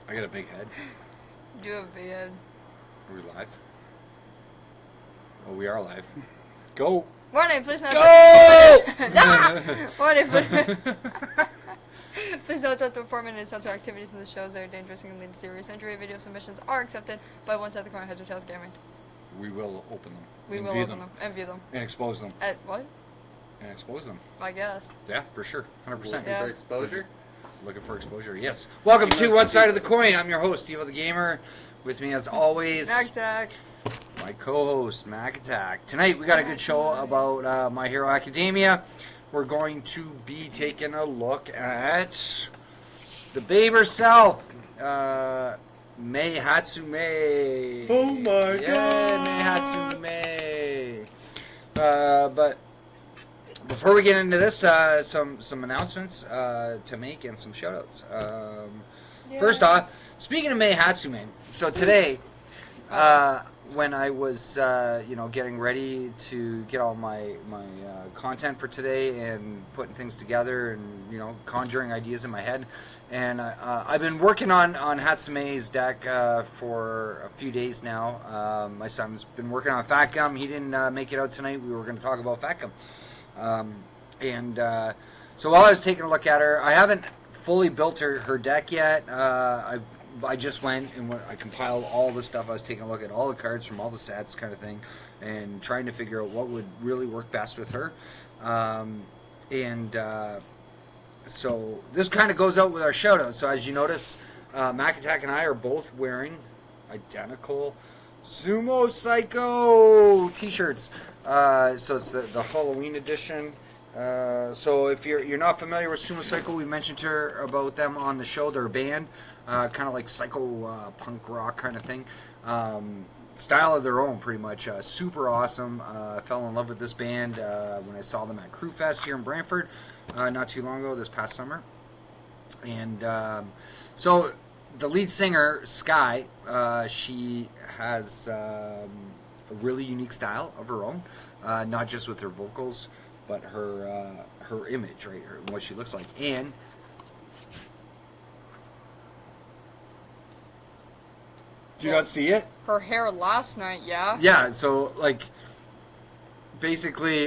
I got a big head. You have a big head. Are we live? Oh, we are live. Go! Warning, please not. Go! Warning, please. Please note that the 4 minute censor activities in the shows that are dangerous and can lead to serious injury. Video submissions are accepted by one set of corner heads or tails gaming. We will open them. We will open them and view them. And expose them. At what? And expose them. I guess. Yeah, for sure. 100%. Yeah. Looking for exposure? Looking for exposure, yes. Welcome to One Side of the Coin. I'm your host, Steveo the Gamer. With me, as always, Mack-Attack. my co-host, Mack-Attack. Tonight, we got a good show about My Hero Academia. We're going to be taking a look at the babe herself, Mei Hatsume. Oh my god! Mei Hatsume. But before we get into this, some announcements to make and some shoutouts. First off, speaking of Mei Hatsume, so today, when I was getting ready to get all my content for today and putting things together and conjuring ideas in my head, and I've been working on Hatsume's deck for a few days now. My son's been working on Fat Gum. He didn't make it out tonight. We were going to talk about Fat Gum, so while I was taking a look at her, I haven't fully built her deck yet. I just went and I compiled all the stuff. I was taking a look at all the cards from all the sets, kind of thing, and trying to figure out what would really work best with her. So this kind of goes out with our shout-out. So as you notice, Mack-Attack and I are both wearing identical SUMO CYCO t-shirts. So it's the Halloween edition. So if you're not familiar with SUMO CYCO, we mentioned about them on the show. They're a band, kind of like psycho punk rock kind of thing. Style of their own, pretty much. Super awesome. I fell in love with this band when I saw them at Crew Fest here in Brantford not too long ago, this past summer. And so the lead singer, Sky, she has a really unique style of her own, not just with her vocals, but her image, right, and what she looks like. And do you not see it? Her hair last night, yeah. Yeah, so like basically,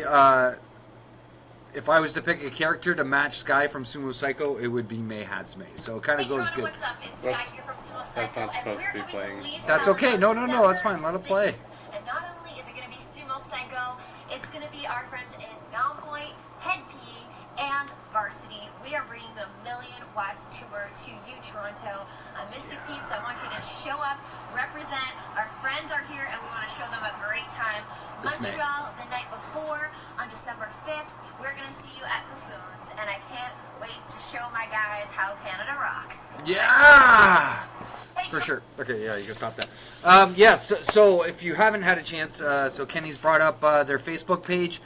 if I was to pick a character to match Sky from SUMO CYCO, it would be Mei Hatsume. So it kind of goes good. What's up? It's Sky here from SUMO CYCO, That's not supposed and to be we're playing. coming to Lee's That's okay. No, that's fine. Let it play. And not only is it going to be SUMO CYCO, it's going to be our friends in Nonpoint, Head PE, and Varsity. We are bringing the Million Watts Tour to you, Toronto. I miss you, peeps. I want you to show up, represent. Our friends are here, and we want to show them a great time. Montreal, the night before, on December 5th, we're going to see you at Buffoons, and I can't wait to show my guys how Canada rocks. Yeah! For sure. Okay, yeah, you can stop that. Yes, so if you haven't had a chance, so Kenny's brought up their Facebook page.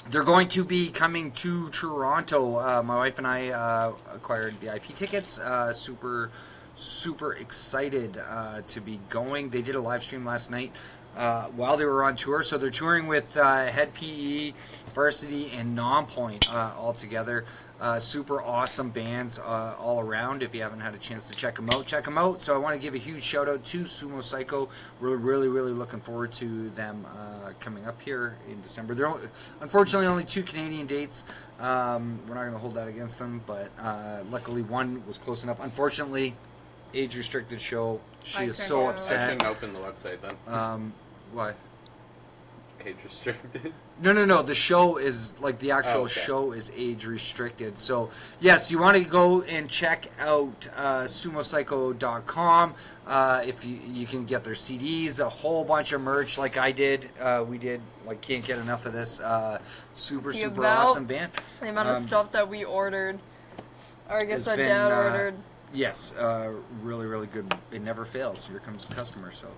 They're going to be coming to Toronto. My wife and I acquired VIP tickets. Super excited to be going. They did a live stream last night while they were on tour. So they're touring with Head PE, Varsity, and Nonpoint all together. Super awesome bands all around. If you haven't had a chance to check them out, check them out. So I want to give a huge shout out to SUMO CYCO. We're really looking forward to them coming up here in December. There are unfortunately only 2 Canadian dates. We're not going to hold that against them, but luckily one was close enough. Unfortunately, age restricted show. She is so I upset. shouldn't open the website then. Why? Age restricted. No. The show is, like, the actual show is age restricted. So, yes, you want to go and check out sumocyco.com. If you can get their CDs, a whole bunch of merch like I did. We did, like, can't get enough of this. Super awesome band. The amount of stuff that we ordered. Or I guess that Dad ordered. Yes, really good. It never fails. Here comes the customer, so...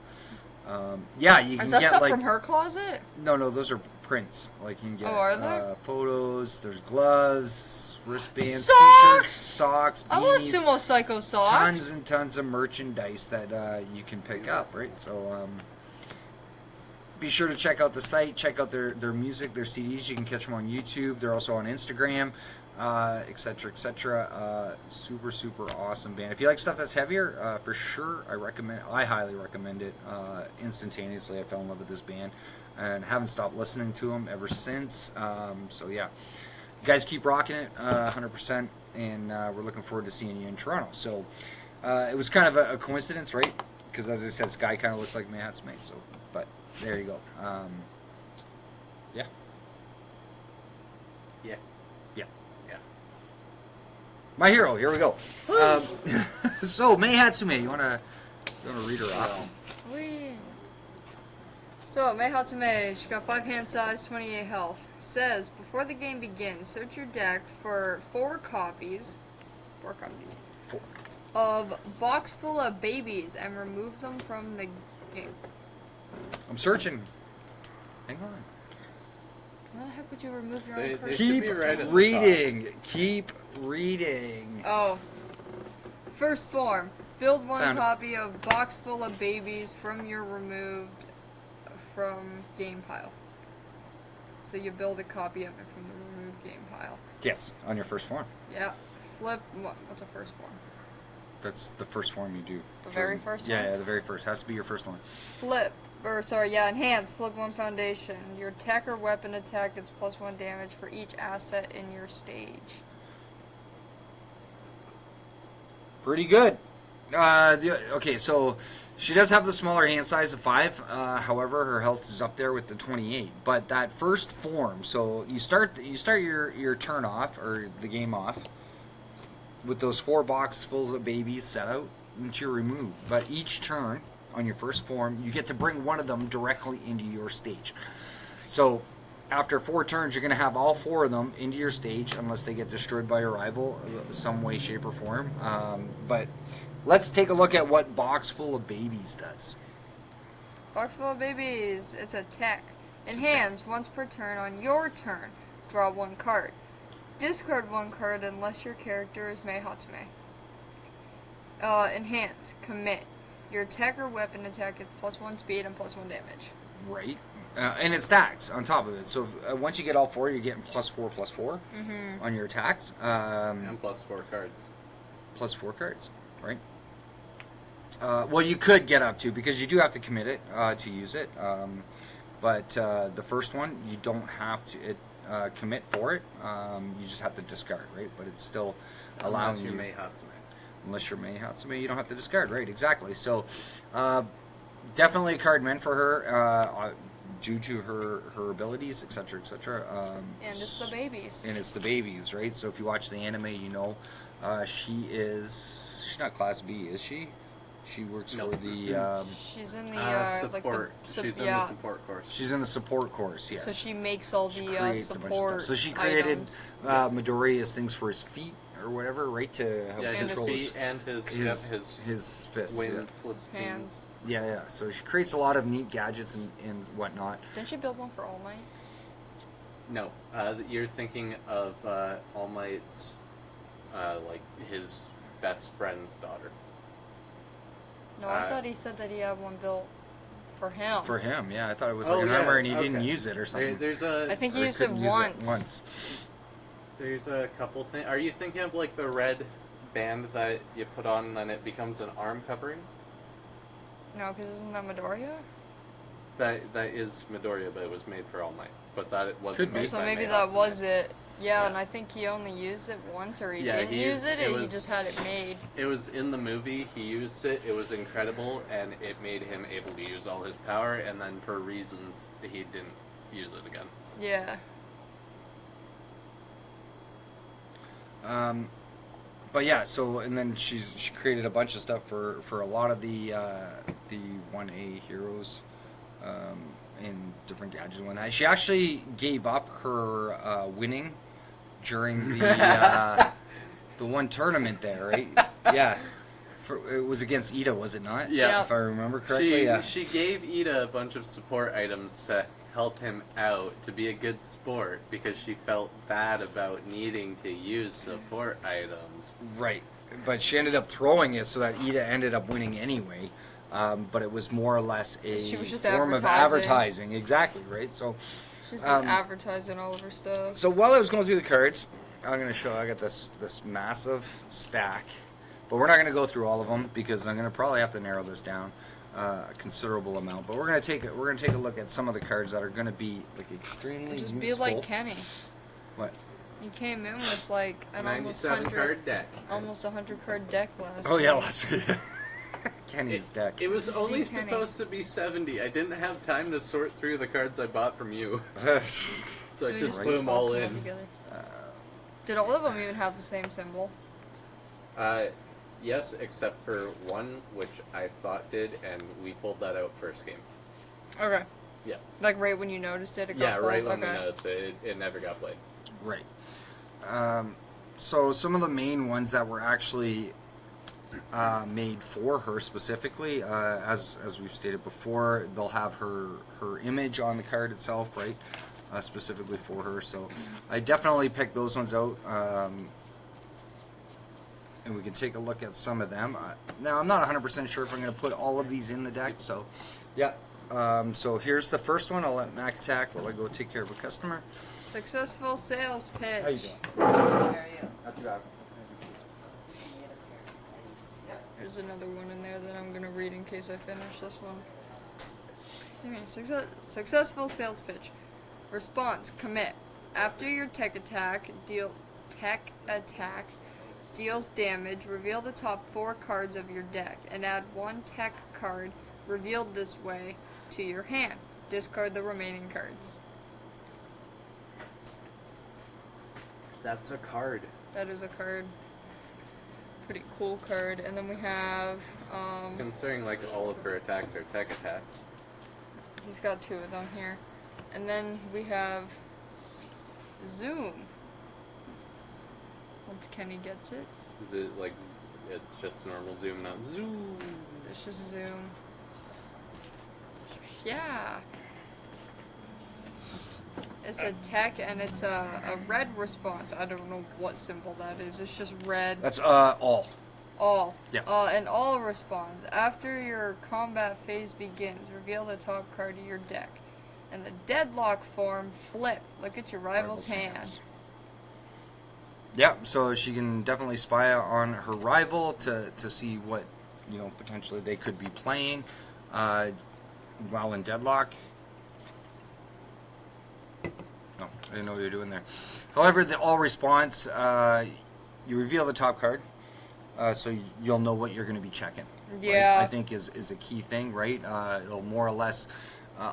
yeah, you can Is that get stuff like from her closet? No, those are prints. Like you can get are there? photos. There's gloves, wristbands, Socks! t-shirts, socks, beanies. I want SUMO CYCO socks. Tons and tons of merchandise that you can pick up, right? So be sure to check out the site, check out their music, their CDs. You can catch them on YouTube. They're also on Instagram, etc., etc. Super, super awesome band. If you like stuff that's heavier, for sure, I highly recommend it. Instantaneously, I fell in love with this band and haven't stopped listening to them ever since. So yeah, you guys keep rocking it, 100%, and we're looking forward to seeing you in Toronto. So it was kind of a coincidence, right? Because as I said, Sky kind of looks like Mei Hatsume, so, but there you go. Yeah. Yeah. Yeah. Yeah. My hero, here we go. So, Mei Hatsume, you wanna read her off? Whee. So, Mei Hatsume, she got 5 hand size, 28 health. Says, before the game begins, search your deck for 4 copies of Box Full of Babies and remove them from the game. I'm searching. Hang on. How the heck would you remove your They- own they card? should Keep be right at the top. reading. Keep reading. Oh. First form. Build 1 Found it. copy of Box Full of Babies from your removed from game pile. So you build a copy of it from the removed game pile. Yes, on your first form. Yeah. Flip. What's a first form? That's the first form you do. The very first Yeah, one? yeah, the very first. Has to be your first one. Flip. Enhance. Flip 1 foundation. Your attack or weapon attack gets +1 damage for each asset in your stage. Pretty good. Okay, so she does have the smaller hand size of 5. However, her health is up there with the 28. But that first form, so you start your turn off, or the game off, with those 4 boxes full of babies set out, which you remove. But each turn on your first form, you get to bring one of them directly into your stage. So after 4 turns, you're going to have all 4 of them into your stage, unless they get destroyed by your rival, some way, shape, or form. But let's take a look at what Box Full of Babies does. Box Full of Babies. It's a tech. Enhance. Once per turn on your turn. Draw 1 card. Discard 1 card unless your character is Mei Hatsume. Enhance. Commit. Your attack or weapon attack gets +1 speed and +1 damage. Right. And it stacks on top of it. So once you get all 4, you're getting +4/+4 on your attacks. And +4 cards. +4 cards, right? Well, you could get up to, because you do have to commit it to use it. But the first one, you don't have to commit for it. You just have to discard, right? But it's still allowing Unless you're you. Mei Hatsume. Unless you're Mei Hatsume, you don't have to discard, right? Exactly. So, definitely a card meant for her, due to her abilities, etc., etc. And it's the babies. And it's the babies, right? So if you watch the anime, you know, she's not Class B, is she? She works Nope. for the. She's in the support. She's in the support course. She's in the support course. Yes. So she makes all She the creates a bunch of support. stuff. So she created items. Midoriya's things for his feet or whatever, right? To help Yeah, his control feet and his his fists. wind flips hands. Yeah, yeah. So she creates a lot of neat gadgets and whatnot. Didn't she build one for All Might? No, you're thinking of All Might's, like his best friend's daughter. No, I thought he said that he had one built for him. For him, yeah. I thought it was Oh, like an yeah, armor and he okay. didn't use it or something. There's I think he Or used it couldn't use once. There's a couple things. Are you thinking of like the red band that you put on and then it becomes an arm covering? No, because isn't that Midoriya? That is Midoriya, but it was made for All Might. But that it wasn't Could be. made So by maybe Mei that Hatsume. was it. Yeah, Yeah. and I think he only used it once, or he Yeah, didn't he use it, and he was- just had it made. It was in the movie. He used it. It was incredible, and it made him able to use all his power. And then for reasons, he didn't use it again. Yeah. But yeah, so and then she created a bunch of stuff for a lot of the 1A heroes, in different gadgets and whatnot. She actually gave up her winning during the one tournament there, right? Yeah, it was against Ida, was it not? Yeah. if I remember correctly. Yeah. She gave Ida a bunch of support items to help him out, to be a good sport, because she felt bad about needing to use support items. Right, but she ended up throwing it so that Ida ended up winning anyway. but it was more or less a She was just form of advertising. advertising. Exactly, right? So, She's advertising all of her stuff. so while I was going through the cards, I'm going to show. I got this massive stack, but we're not going to go through all of them because I'm going to probably have to narrow this down a considerable amount. But we're going to take a look at some of the cards that are going to be like extremely Just useful. be like Kenny. What? He came in with like an almost 97 100 card deck. almost 100 card deck last. Oh yeah, week. last week. Kenny's deck. It was Just only be Kenny. supposed to be 70. I didn't have time to sort through the cards I bought from you, so I you just Right. put them all put in. together. Did all of them even have the same symbol? Yes, except for one, which I thought did, and we pulled that out first game. Okay. Yeah. Like right when you noticed it? Yeah, got right pulled? when we Okay. noticed it, it never got played. Right. So some of the main ones that were actually made for her specifically, as we've stated before, they'll have her image on the card itself, right? Specifically for her. So I definitely picked those ones out. And we can take a look at some of them. Now, I'm not 100% sure if I'm going to put all of these in the deck, so yeah. So here's the first one. I'll let Mack-Attack while I go take care of a customer. Successful sales pitch. How you doing? Not too bad. There's another one in there that I'm going to read in case I finish this one. Successful sales pitch. Response, commit. After your tech attack deals damage, reveal the top 4 cards of your deck and add 1 tech card revealed this way to your hand. Discard the remaining cards. That's a card. That is a card. Pretty cool card. And then we have, Considering like all of her attacks are tech attacks. he's got 2 of them here. And then we have Zoom. Once Kenny gets it. Is it like it's just normal zoom, not zoom? It's just Zoom. Yeah. It's a tech and it's a red response. I don't know what symbol that is. It's just red. That's all. All. Yeah. And all responds. After your combat phase begins, reveal the top card of your deck. In the deadlock form, flip. Look at your rival's hand. Yeah, so she can definitely spy on her rival to see what, potentially they could be playing while in deadlock. No, I didn't know what you were doing there. However, the all response, you reveal the top card, so you'll know what you're going to be checking. Yeah. Right? I think is a key thing, right? It'll more or less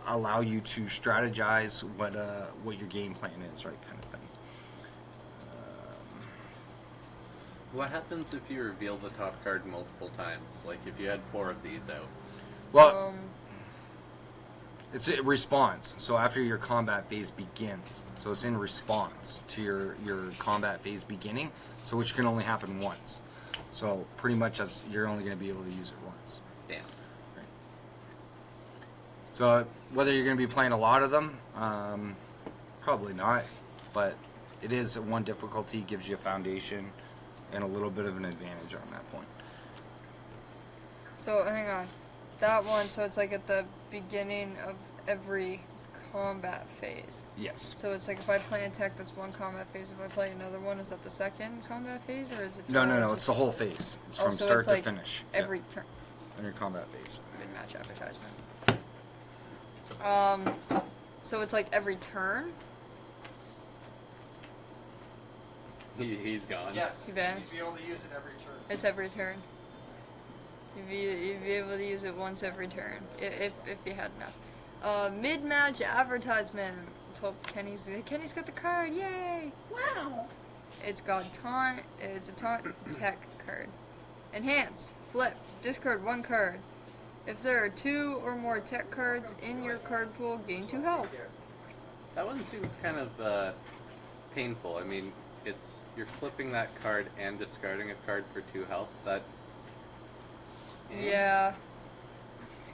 allow you to strategize what your game plan is, right, kind of thing. What happens if you reveal the top card multiple times? Like if you had 4 of these out. Well, it's a response. So after your combat phase begins, so it's in response to your combat phase beginning. So which can only happen once. So pretty much you're only going to be able to use it once. Damn. Right. So whether you're going to be playing a lot of them, probably not. But it is one difficulty, gives you a foundation and a little bit of an advantage on that point. So, hang on. That one, so it's like at the beginning of every combat phase. Yes. So it's like if I play a tech, that's one combat phase. If I play another one, is that the second combat phase, or is it? No. It's the whole phase. It's from so start it's to like finish. Every turn. On your combat phase. Mid-match advertisement. So it's like every turn. He's gone. Yes, Too bad. you'd be able to use it every turn. It's every turn. You'd be able to use it once every turn if you had enough. Mid-match advertisement. So Kenny's got the card. Yay! Wow. It's got taunt. It's a taunt tech card. Enhance. Flip. Discard 1 card. If there are 2 or more tech cards in your card pool, gain 2 health. That one seems kind of painful. I mean, you're flipping that card and discarding a card for 2 health. That. Yeah.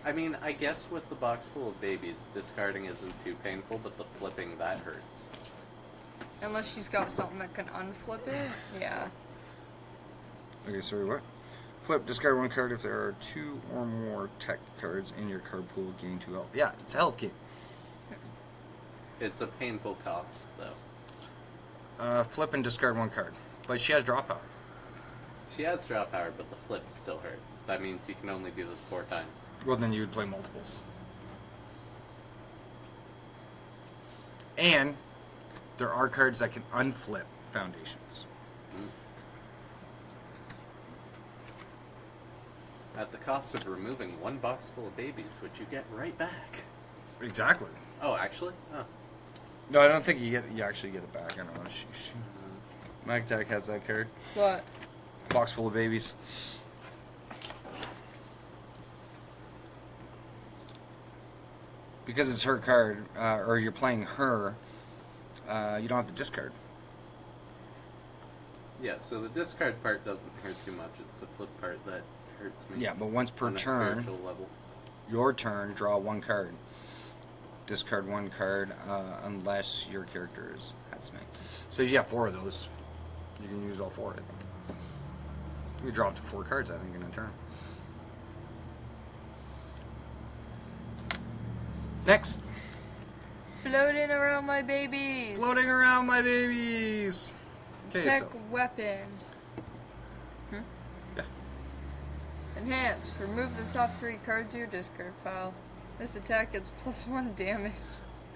I mean, I guess with the box full of babies, discarding isn't too painful, but the flipping, that hurts. Unless she's got something that can unflip it. Yeah. Okay, sorry, what? Flip, discard 1 card if there are 2 or more tech cards in your card pool. Gain 2 health. Yeah, it's a health game. It's a painful cost, though. Flip and discard 1 card. But she has draw power. She has draw power, but the flip still hurts. That means you can only do this 4 times. Well, then you would play multiples. And there are cards that can unflip foundations. At the cost of removing 1 box full of babies, which you get right back. Exactly. Oh, actually? Oh. No, I don't think you actually get it back. I don't know. Mack-Attack has that card. What? Box full of babies. Because it's her card, or you're playing her, you don't have to discard. Yeah, so the discard part doesn't hurt too much. It's the flip part that hurts me. Yeah, but once per on a turn, spiritual level. your turn, draw 1 card. Discard 1 card, unless your character is Hatsume. So if you have 4 of those, you can use all 4, I think. You draw up to 4 cards, I think, in a turn. Next. Floating around my babies. Floating around my babies. Okay, Tech so weapon. yeah. Enhance. Remove the top 3 cards of your discard pile. This attack gets +1 damage.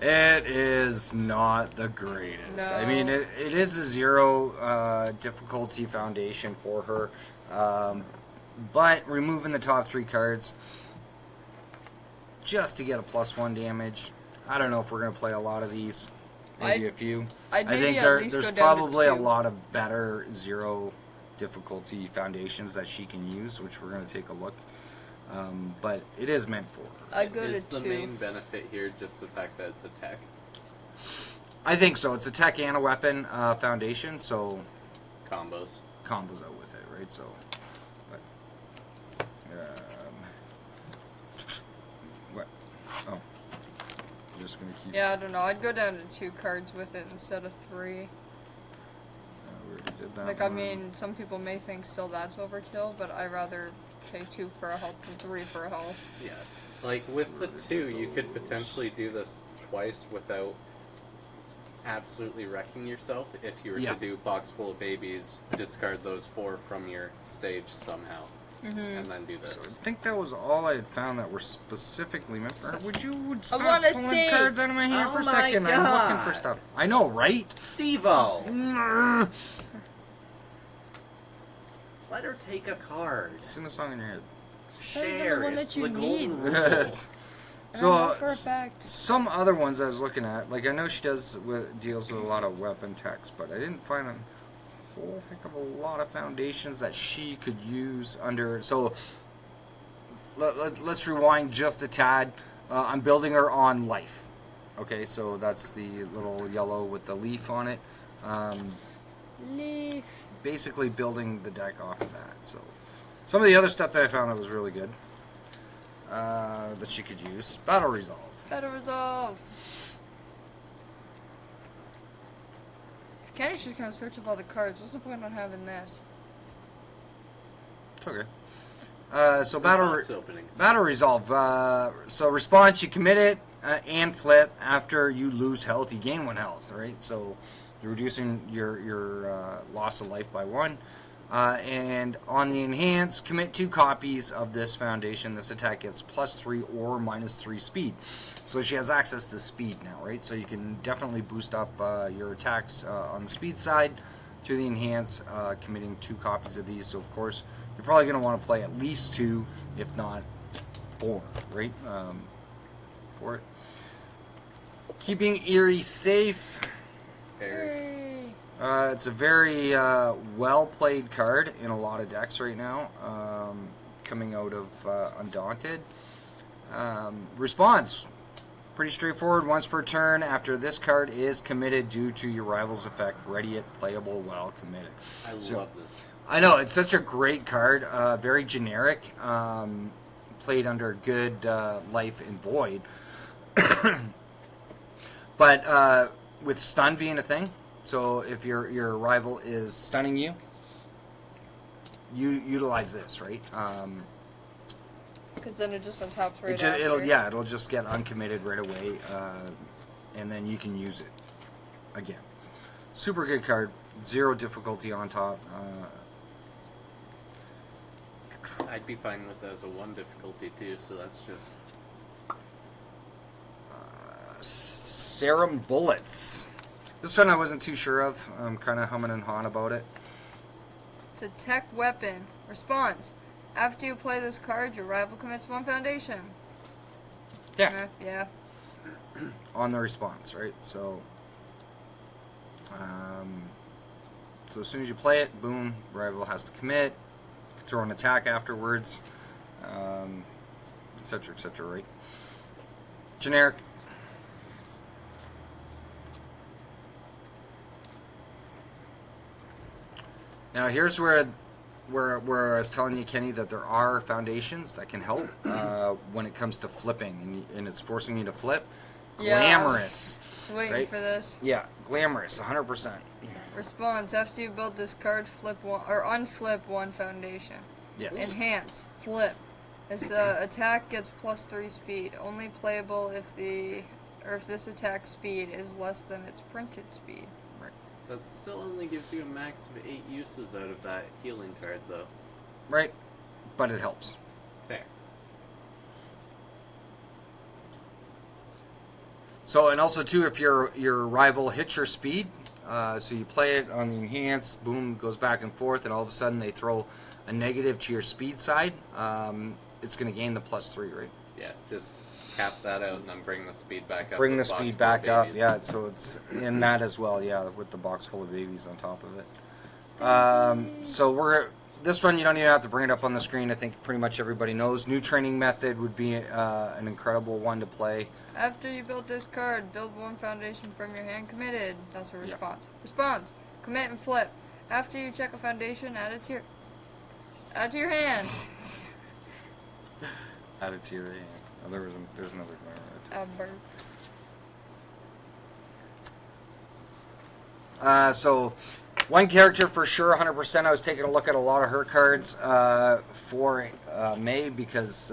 It is not the greatest. No. I mean, it is a 0 difficulty foundation for her. But removing the top 3 cards just to get a +1 damage. I don't know if we're going to play a lot of these. Maybe a few. I think there's probably a lot of better 0 difficulty foundations that she can use, which we're going to take a look. But it is meant for her. I'd go to 2. Is the main benefit here just the fact that it's a tech? I think so. It's a tech and a weapon foundation, so Combos. combos out with it, right? So, but, what? Oh, I'm just gonna keep. Yeah, I don't know. I'd go down to 2 cards with it instead of 3. We already did that Like, I one. mean, some people may think still that's overkill, but I'd rather pay 2 for a health than 3 for a health. Yeah. Like, with the 2, you could potentially do this twice without absolutely wrecking yourself if you were Yeah. to do box full of babies, discard those 4 from your stage somehow, and then do this. So I think that was all I had found that were specifically meant for her. Would you stop wanna pulling see. cards out of my hand Oh for a my second? I'm looking for God. stuff. I know, right? Steve-O! Let her take a card. Sing a song in your head. not even the Share one it. that It's you the need. golden rule. And I know for a So, fact. some other ones I was looking at, like I know she deals with a lot of weapon techs, but I didn't find a whole heck of a lot of foundations that she could use under. So let's rewind just a tad. I'm building her on life. Okay, so that's the little yellow with the leaf on it. Leaf. Basically building the deck off of that. So some of the other stuff that I found that was really good that she could use. Battle Resolve. Better resolve. Kenny's just gonna search up all the cards. What's the point on having this? It's okay. So Box openings. Battle Resolve. So response, you commit it and flip. After you lose health, you gain 1 health, right? So you're reducing your loss of life by 1. And on the enhance, commit 2 copies of this foundation. This attack gets +3 or -3 speed. So she has access to speed now, right? So you can definitely boost up your attacks on the speed side through the enhance, committing 2 copies of these. So of course, you're probably going to want to play at least 2, if not 4, right? For it. Keeping Eerie safe. Very. It's a very well-played card in a lot of decks right now, coming out of Undaunted. Response, pretty straightforward. Once per turn, after this card is committed due to your rival's effect, ready it, playable while committed. I love this. I know, it's such a great card, very generic, played under good life and void. But with stun being a thing, so if your rival is stunning you, utilize this, right? Because then it just untaps right It'll just get uncommitted right away, and then you can use it again. Super good card. 0 difficulty on top. I'd be fine with it as a 1 difficulty too, so that's just... Serum Bullets. This one I wasn't too sure of. I'm kind of humming and hawing about it. It's a tech weapon. Response. After you play this card, your rival commits 1 foundation. Yeah. Yeah. On the response, right? So, so as soon as you play it, boom, rival has to commit, throw an attack afterwards, etc., etc., right? Generic. Now here's where I was telling you, Kenny, that there are foundations that can help when it comes to flipping, and it's forcing you to flip. Yeah. Glamorous. Just waiting right? for this. Yeah, glamorous, 100%. Response. After you build this card, flip 1 or unflip 1 foundation. Yes. Enhance. Flip. This attack gets +3 speed. Only playable if this attack speed is less than its printed speed. That still only gives you a max of 8 uses out of that healing card, though. Right, but it helps. Fair. So, and also too, if your rival hits your speed, so you play it on the enhance, boom, goes back and forth, and all of a sudden they throw a negative to your speed side, it's going to gain the +3, right? Yeah, just cap that out and then bring the speed back up. Bring the with box speed full back of up, babies. yeah. So it's in that as well, yeah, with the box full of babies on top of it. So this one you don't even have to bring it up on the screen. I think pretty much everybody knows. New training method would be an incredible one to play. After you build this card, build 1 foundation from your hand committed. That's a Yeah. response. Response. Commit and flip. After you check a foundation, add it to your hand. Add it to your hand. Oh, there's another one. So one character for sure, 100%. I was taking a look at a lot of her cards for Mei because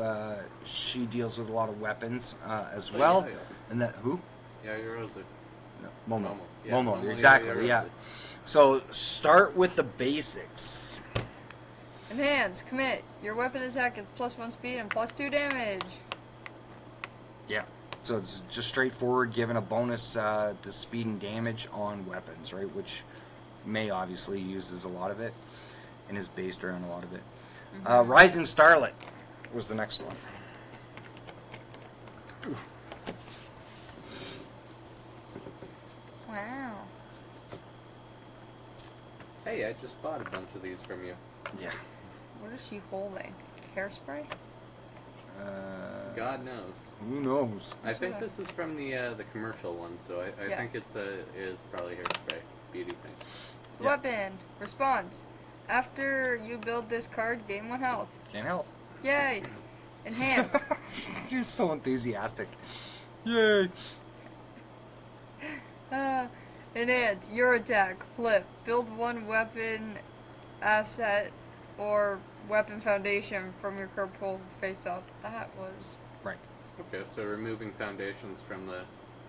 she deals with a lot of weapons as well. Yeah. And that who? Yeah, you're Rosa. No, Momo. Yeah, Momo, exactly. Yeah. So start with the basics. Enhance. Commit. Your weapon attack gets +1 speed and +2 damage. Yeah. So it's just straightforward, giving a bonus to speed and damage on weapons, right? Which Mei obviously uses a lot of it and is based around a lot of it. Rising Starlet was the next one. Wow. Hey, I just bought a bunch of these from you. Yeah. What is she holding? Hairspray? God knows. Who knows? I think this is from the commercial one, so I Yeah. think it is probably hairspray, beauty thing. It's a weapon. Response. After you build this card, gain 1 health. Can't help. Yay. Enhance. You're so enthusiastic. Yay. Enhance. Your attack. Flip. Build 1 weapon asset or weapon foundation from your card pool face up. That was... Right. Okay, so removing foundations from the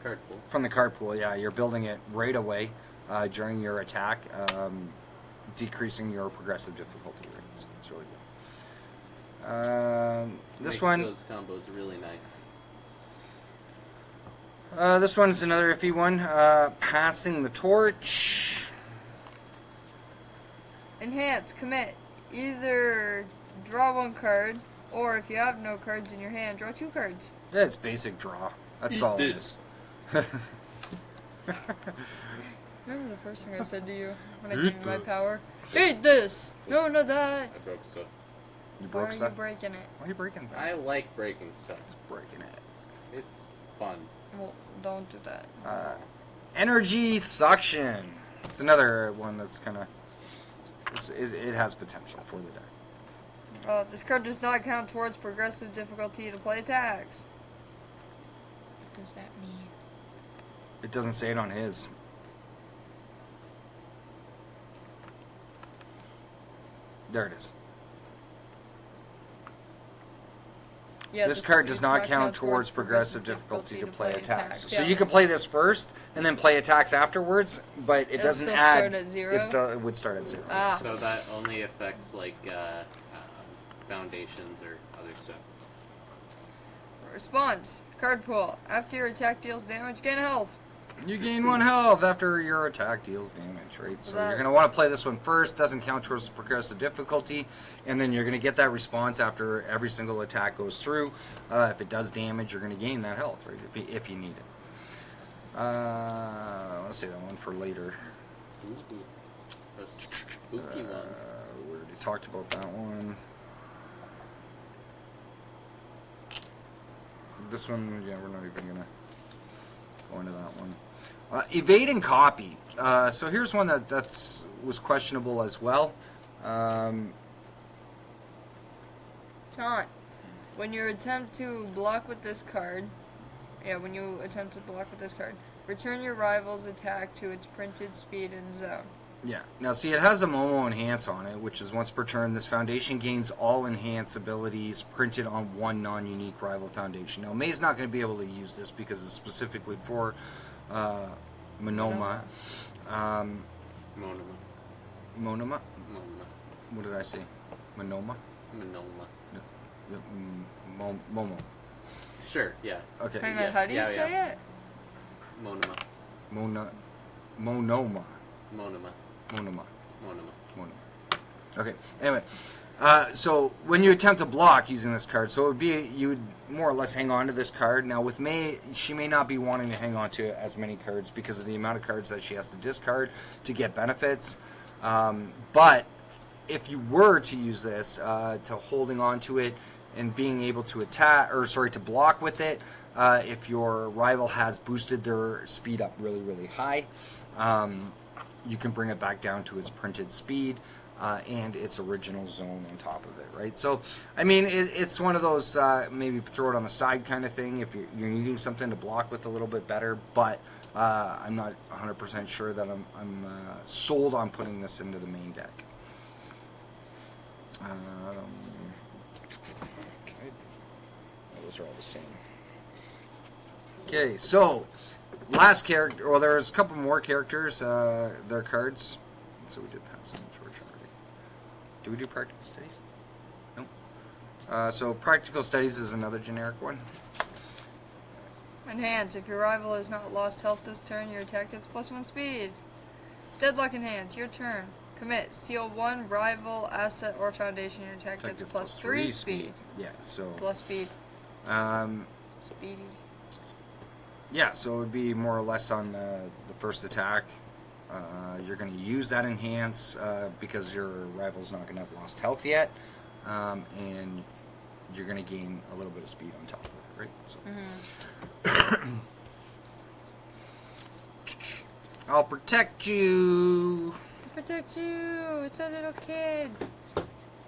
card pool. From the card pool, yeah. You're building it right away during your attack, decreasing your progressive difficulty rate. It's really good. This Makes one... those combos really nice. This one's another iffy one. Passing the torch. Enhance. Commit. Either draw 1 card, or if you have no cards in your hand, draw 2 cards. Yeah, it's basic draw. That's all it is. Remember the first thing I said to you when I gave you my power? Eat this! No, not that! I broke stuff. You Why broke are you stuff? breaking it? Why are you breaking things? I like breaking stuff. Breaking it. It's fun. Well, don't do that. Energy Suction. It's another one that's kind of... It has potential for the deck. This card does not count towards progressive difficulty to play attacks. What does that mean? It doesn't say it on his. There it is. Yeah, This card does not count towards progressive difficulty to play attacks. So Yeah. you can play this first and then play attacks afterwards, but it It'll doesn't still add. start at 0? It would start at 0. Ah. So that only affects like foundations or other stuff. Response. Card pool. After your attack deals damage, gain health. You gain 1 health after your attack deals damage, right? So you're going to want to play this one first. Doesn't count towards progressive difficulty, and then you're going to get that response after every single attack goes through. If it does damage, you're going to gain that health, right? If you need it. Let's say that one for later. Ooh. A spooky one. We already talked about that one. This one, yeah, we're not even going to go into that one. Evade and copy. So here's one that was questionable as well. Taunt. When you attempt to block with this card, return your rival's attack to its printed speed and zone. Yeah. Now, see, it has a Momo Enhance on it, which is once per turn, this foundation gains all enhance abilities printed on one non-unique rival foundation. Now, Mei's not going to be able to use this because it's specifically for Monoma. Monoma. Monoma? Monoma. What did I say? Monoma? Monoma. Momo. Sure, yeah. Okay. Hang on, how do you say it? Monoma. Monoma. Monoma. Monoma. Monoma. Okay. Anyway, so when you attempt to block using this card, so it would be you would more or less hang on to this card. Now with Mei, she may not be wanting to hang on to as many cards because of the amount of cards that she has to discard to get benefits. But if you were to use this to holding on to it and being able to to block with it, if your rival has boosted their speed up really, really high, you can bring it back down to its printed speed and its original zone on top of it, right? So, I mean, it's one of those maybe throw it on the side kind of thing if you're needing something to block with a little bit better, but I'm not 100% sure that I'm sold on putting this into the main deck. Okay. Those are all the same. Okay, so last character. Well, there's a couple more characters. Their cards. So we did pass on George already. Do we do practical studies? No. So practical studies is another generic one. Enhance. If your rival has not lost health this turn, your attack gets +1 speed. Deadlock Enhance. Your turn. Commit. Seal 1 rival, asset, or foundation. Your attack gets a +3 speed. Yeah, so... It's less speed. Speedy. Yeah, so it would be more or less on the first attack. You're going to use that enhance because your rival's not going to have lost health yet. And you're going to gain a little bit of speed on top of it, right? So. I'll protect you. Protect you. It's a little kid.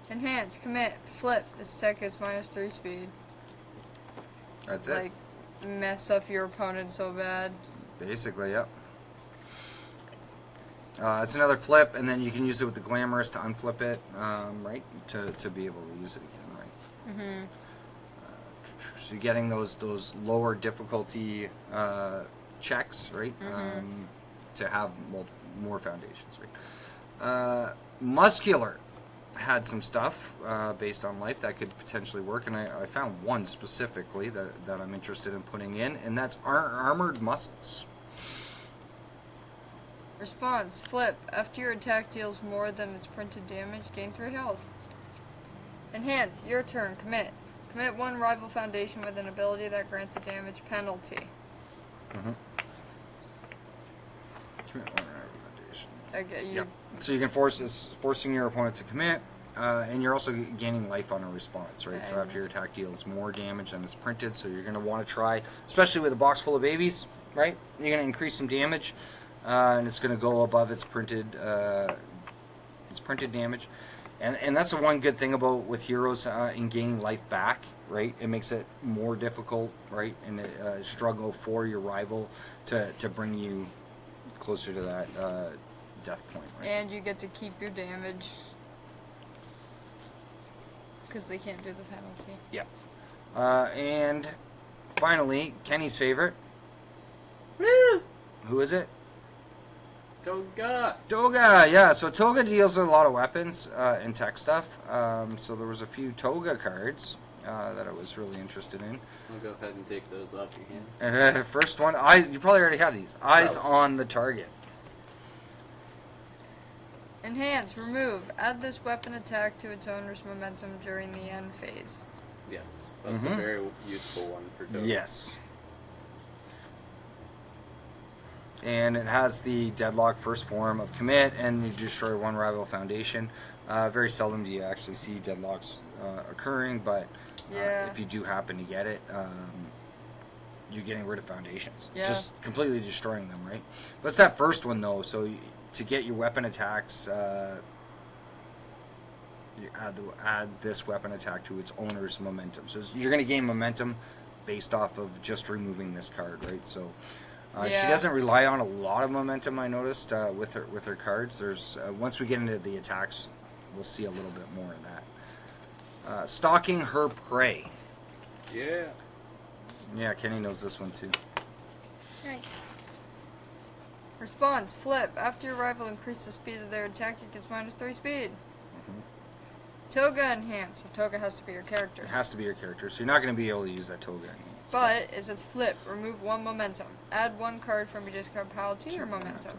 Enhance. Commit. Flip. This attack is -3 speed. That's like, mess up your opponent so bad. Basically, yep. It's another flip, and then you can use it with the Glamorous to unflip it, right? To be able to use it again, right? Mm-hmm. So you're getting those lower difficulty checks, right? Mm-hmm. To have more foundations, right? Muscular had some stuff based on life that could potentially work, and I found one specifically that I'm interested in putting in, and that's armored muscles. Response. Flip. After your attack deals more than its printed damage, gain 3 health. Enhance. Your turn. Commit. Commit 1 rival foundation with an ability that grants a damage penalty. Mm-hmm. Commit 1 rival foundation. Okay, Yep. So you can forcing your opponent to commit, and you're also gaining life on a response, right? So after your attack deals more damage than is printed, so you're going to want to try, especially with a box full of babies, right? You're going to increase some damage, and it's going to go above its printed damage, and that's the one good thing about with heroes in gaining life back, right? It makes it more difficult, right, and a struggle for your rival to bring you closer to that death point, right? And you get to keep your damage. Because they can't do the penalty. Yeah. And finally, Kenny's favorite. Woo! Who is it? Toga! Toga, yeah. So Toga deals a lot of weapons and tech stuff. So there was a few Toga cards that I was really interested in. I'll go ahead and take those off your hand. First one, you probably already have these. Eyes on the target. Enhance, remove. Add this weapon attack to its owner's momentum during the end phase. Yes, that's a very useful one for Toga. Yes. And it has the deadlock first form of commit, and you destroy one rival foundation. Very seldom do you actually see deadlocks occurring, but if you do happen to get it, you're getting rid of foundations. Yeah. Just completely destroying them, right? But it's that first one, though, so to get your weapon attacks, you add this weapon attack to its owner's momentum. So you're going to gain momentum based off of just removing this card, right? So she doesn't rely on a lot of momentum, I noticed, with her cards. There's once we get into the attacks, we'll see a little bit more of that. Stalking her prey. Yeah. Yeah, Kenny knows this one too. Right. Response, flip. After your rival increases the speed of their attack, it gets -3 speed. Toga enhance. So Toga has to be your character. It has to be your character, so you're not going to be able to use that Toga enhance. But is its flip. Remove 1 momentum. Add 1 card from your discard pile to your momentum.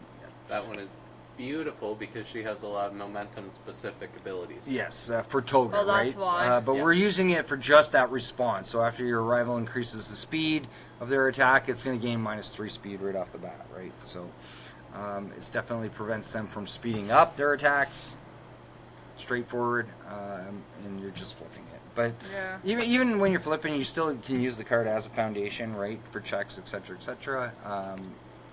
That one is beautiful because she has a lot of momentum-specific abilities. Yes, for Toga, well, that's right? why. But we're using it for just that response. So after your rival increases the speed of their attack, it's going to gain -3 speed right off the bat, right? So it definitely prevents them from speeding up their attacks. Straightforward, and you're just flipping it. But even when you're flipping, you still can use the card as a foundation, right, for checks, etc., etc.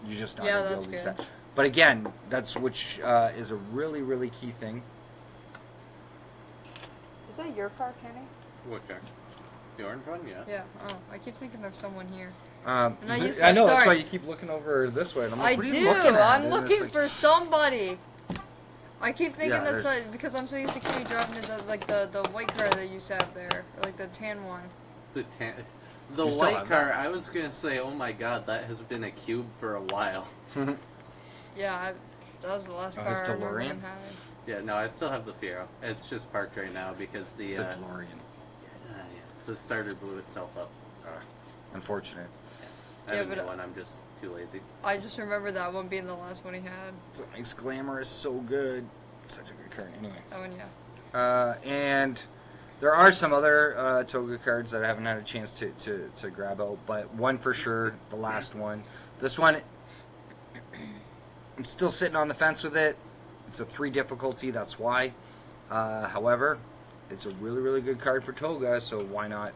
You just not gonna be able to use that. But again, that's which is a really, really key thing. Is that your car, Kenny? What car? The orange one, yeah. Yeah. Oh, I keep thinking there's someone here. I know, that's why you keep looking over this way. And I'm like, what are you looking at? I'm looking for somebody. I keep thinking that's like, because I'm so used to Kenny driving the white car that you used to have there, or like the tan one. The white car, I was going to say, oh my god, that has been a cube for a while. Yeah, that was the last car I remember him having. Yeah, no, I still have the Fiero. It's just parked right now because the... It's a DeLorean. The starter blew itself up. Unfortunate. I have a new one, I'm just too lazy. I just remember that one being the last one he had. It makes Glamorous so good. Such a good card. Anyway. Oh, and yeah. And there are some other Toga cards that I haven't had a chance to grab out, but one for sure, the last one. This one, I'm still sitting on the fence with it. It's a 3 difficulty, that's why. However, it's a really, really good card for Toga, so why not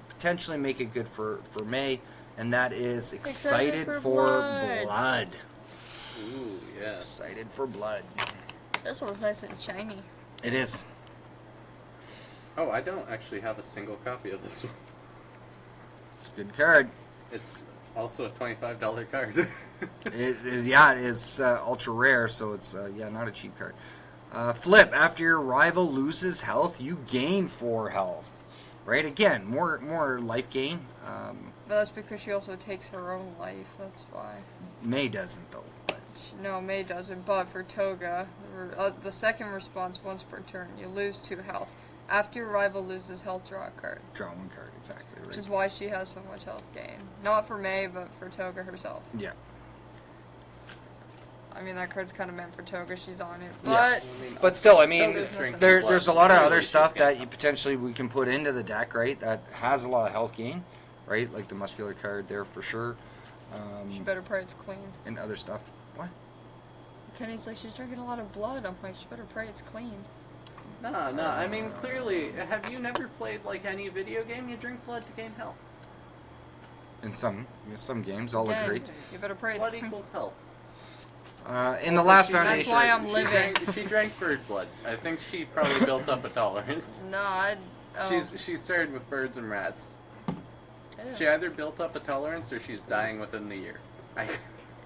potentially make it good for Mei? And that is Excited for Blood. Ooh, yeah. Excited for Blood. This one's nice and shiny. It is. Oh, I don't actually have a single copy of this one. It's a good card. It's also a $25 card. It is ultra rare, so it's not a cheap card. Flip. After your rival loses health, you gain 4 health. Right? Again, more life gain. But that's because she also takes her own life, that's why. Mei doesn't, though. No, Mei doesn't, but for Toga, the second response once per turn, you lose 2 health. After your rival loses health, draw a card. Draw 1 card, exactly. Right. Which is why she has so much health gain. Not for Mei, but for Toga herself. Yeah. I mean, that card's kind of meant for Toga, she's on it. But but still, I mean, there's there's a lot of other stuff that we can put into the deck, right, that has a lot of health gain, right, like the muscular card there for sure. She better pray it's clean. And other stuff. What? Kenny's like, she's drinking a lot of blood. I'm like, she better pray it's clean. No, I mean, clearly, have you never played, like, any video game? You drink blood to gain health. In some games, I'll agree. You better pray it's blood clean. equals health. In the last foundation... That's why I'm living. She drank bird blood. I think she probably built up a tolerance. No, She started with birds and rats. Ew. She either built up a tolerance or she's dying within the year.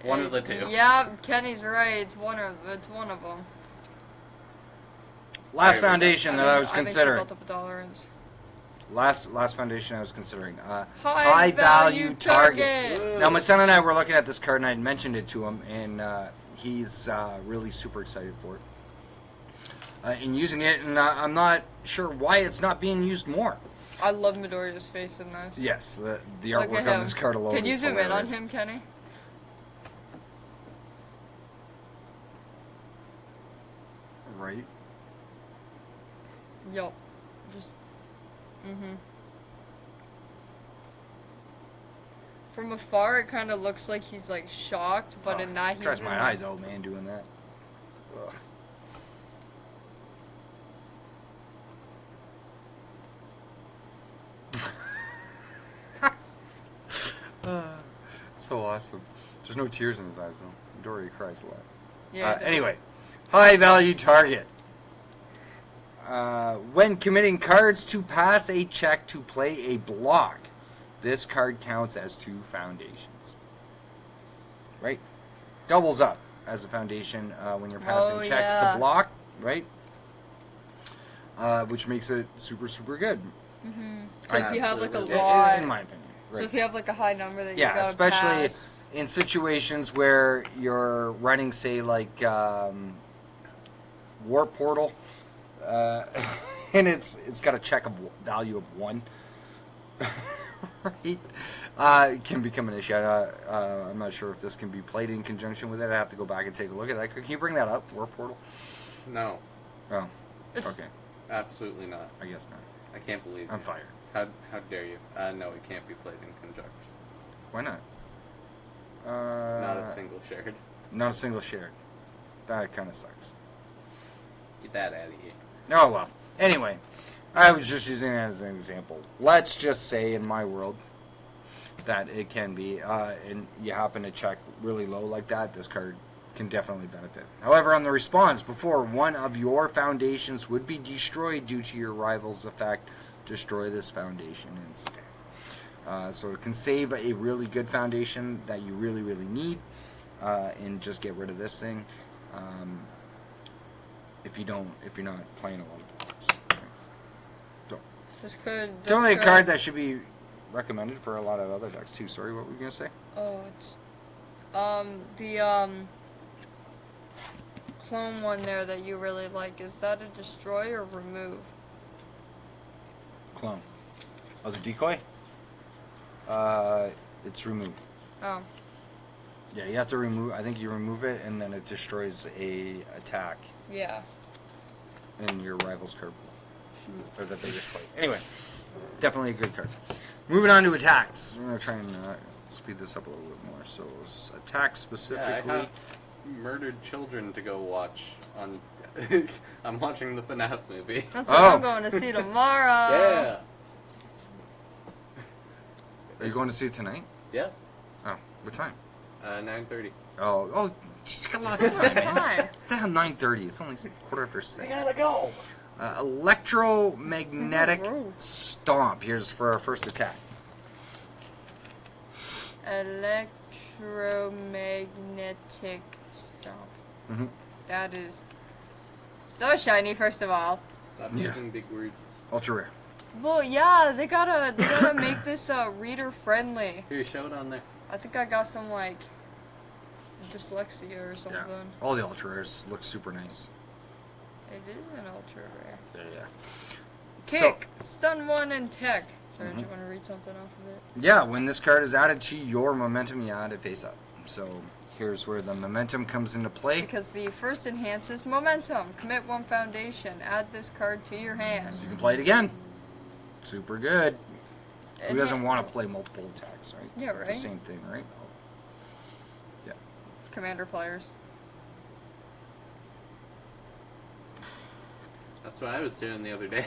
One of the two. Yeah, Kenny's right. It's one of them. Last I foundation that I was considering. Built up a tolerance. Last foundation I was considering. High value target. Whoa. Now my son and I were looking at this card, and I mentioned it to him, and he's really super excited for it. And using it, and I'm not sure why it's not being used more. I love Midoriya's face in this. Yes, the Look artwork at on him. this card alone Can you is zoom in on hilarious. him, Kenny? Right? Yup. Just. From afar, it kind of looks like he's like shocked, but in that he's Tries in, my like- eyes out, man, doing that. Ugh. So awesome. There's no tears in his eyes though. Midoriya cries a lot. Yeah. Anyway, high value target. When committing cards to pass a check to play a block, this card counts as 2 foundations. Right? Doubles up as a foundation when you're passing checks yeah. to block, right? Which makes it super, super good. So if you have like a Absolutely. lot, In my opinion. so Right. if you have like a high number that you Yeah, gotta especially pass. in situations where you're running, say, like Warp Portal, and it's got a check of value of 1, right? It can become an issue. I'm not sure if this can be played in conjunction with it. I have to go back and take a look at that. Can you bring that up, Warp Portal? No, Oh, okay. absolutely not. I guess not. I can't believe I'm you. fired. How dare you? No, it can't be played in conjunction. Why not? Not a single shared. Not a single shared. That kind of sucks. Get that out of here. Oh well. Anyway, I was just using it as an example. Let's just say in my world that it can be, and you happen to check really low like that, this card can definitely benefit. However, on the response, before one of your foundations would be destroyed due to your rival's effect, destroy this foundation instead. So it can save a really good foundation that you really, really need, and just get rid of this thing. If you're not playing a lot of blocks. This could. It's only a card that should be recommended for a lot of other decks too. Sorry, what were you gonna say? Oh, it's the clone one there that you really like. Is that a destroy or remove? Clone. Oh, the decoy? It's remove. Oh, Yeah, you have to remove. I think you remove it, and then it destroys a attack yeah. in your rival's card pool, or that they just played. Anyway, definitely a good card. Moving on to attacks. I'm gonna try and speed this up a little bit more. So attacks Yeah, specifically. I have murdered children to go watch on. I'm watching the FNAF movie. That's what I'm going to see tomorrow. Yeah. Are you going to see it tonight? Yeah. Oh, what time? 9:30. Oh, just got lots Too of much time. Man. time. What the hell? 9:30. It's only 6:15. gotta go. Electromagnetic Ooh. Stomp. Here's for our first attack. Electromagnetic stomp. Mhm. That is so shiny. First of all. Stop Yeah. using big words. Ultra rare. Well, yeah, they gotta make this reader friendly. Here, show it on there. I think I got some like dyslexia or something. Yeah. All the ultra rares look super nice. It is an ultra rare. Yeah. Kick, stun one, and tech. Sorry, Mhm. do you want to read something off of it? Yeah, when this card is added to your momentum, you add it face up. So here's where the momentum comes into play. Because the first enhances momentum. Commit one foundation. Add this card to your hand. So you can play it again. Super good. Who doesn't Enhan- want to play multiple attacks, right? Yeah, The right. same thing, right? Yeah. Commander players. That's what I was doing the other day.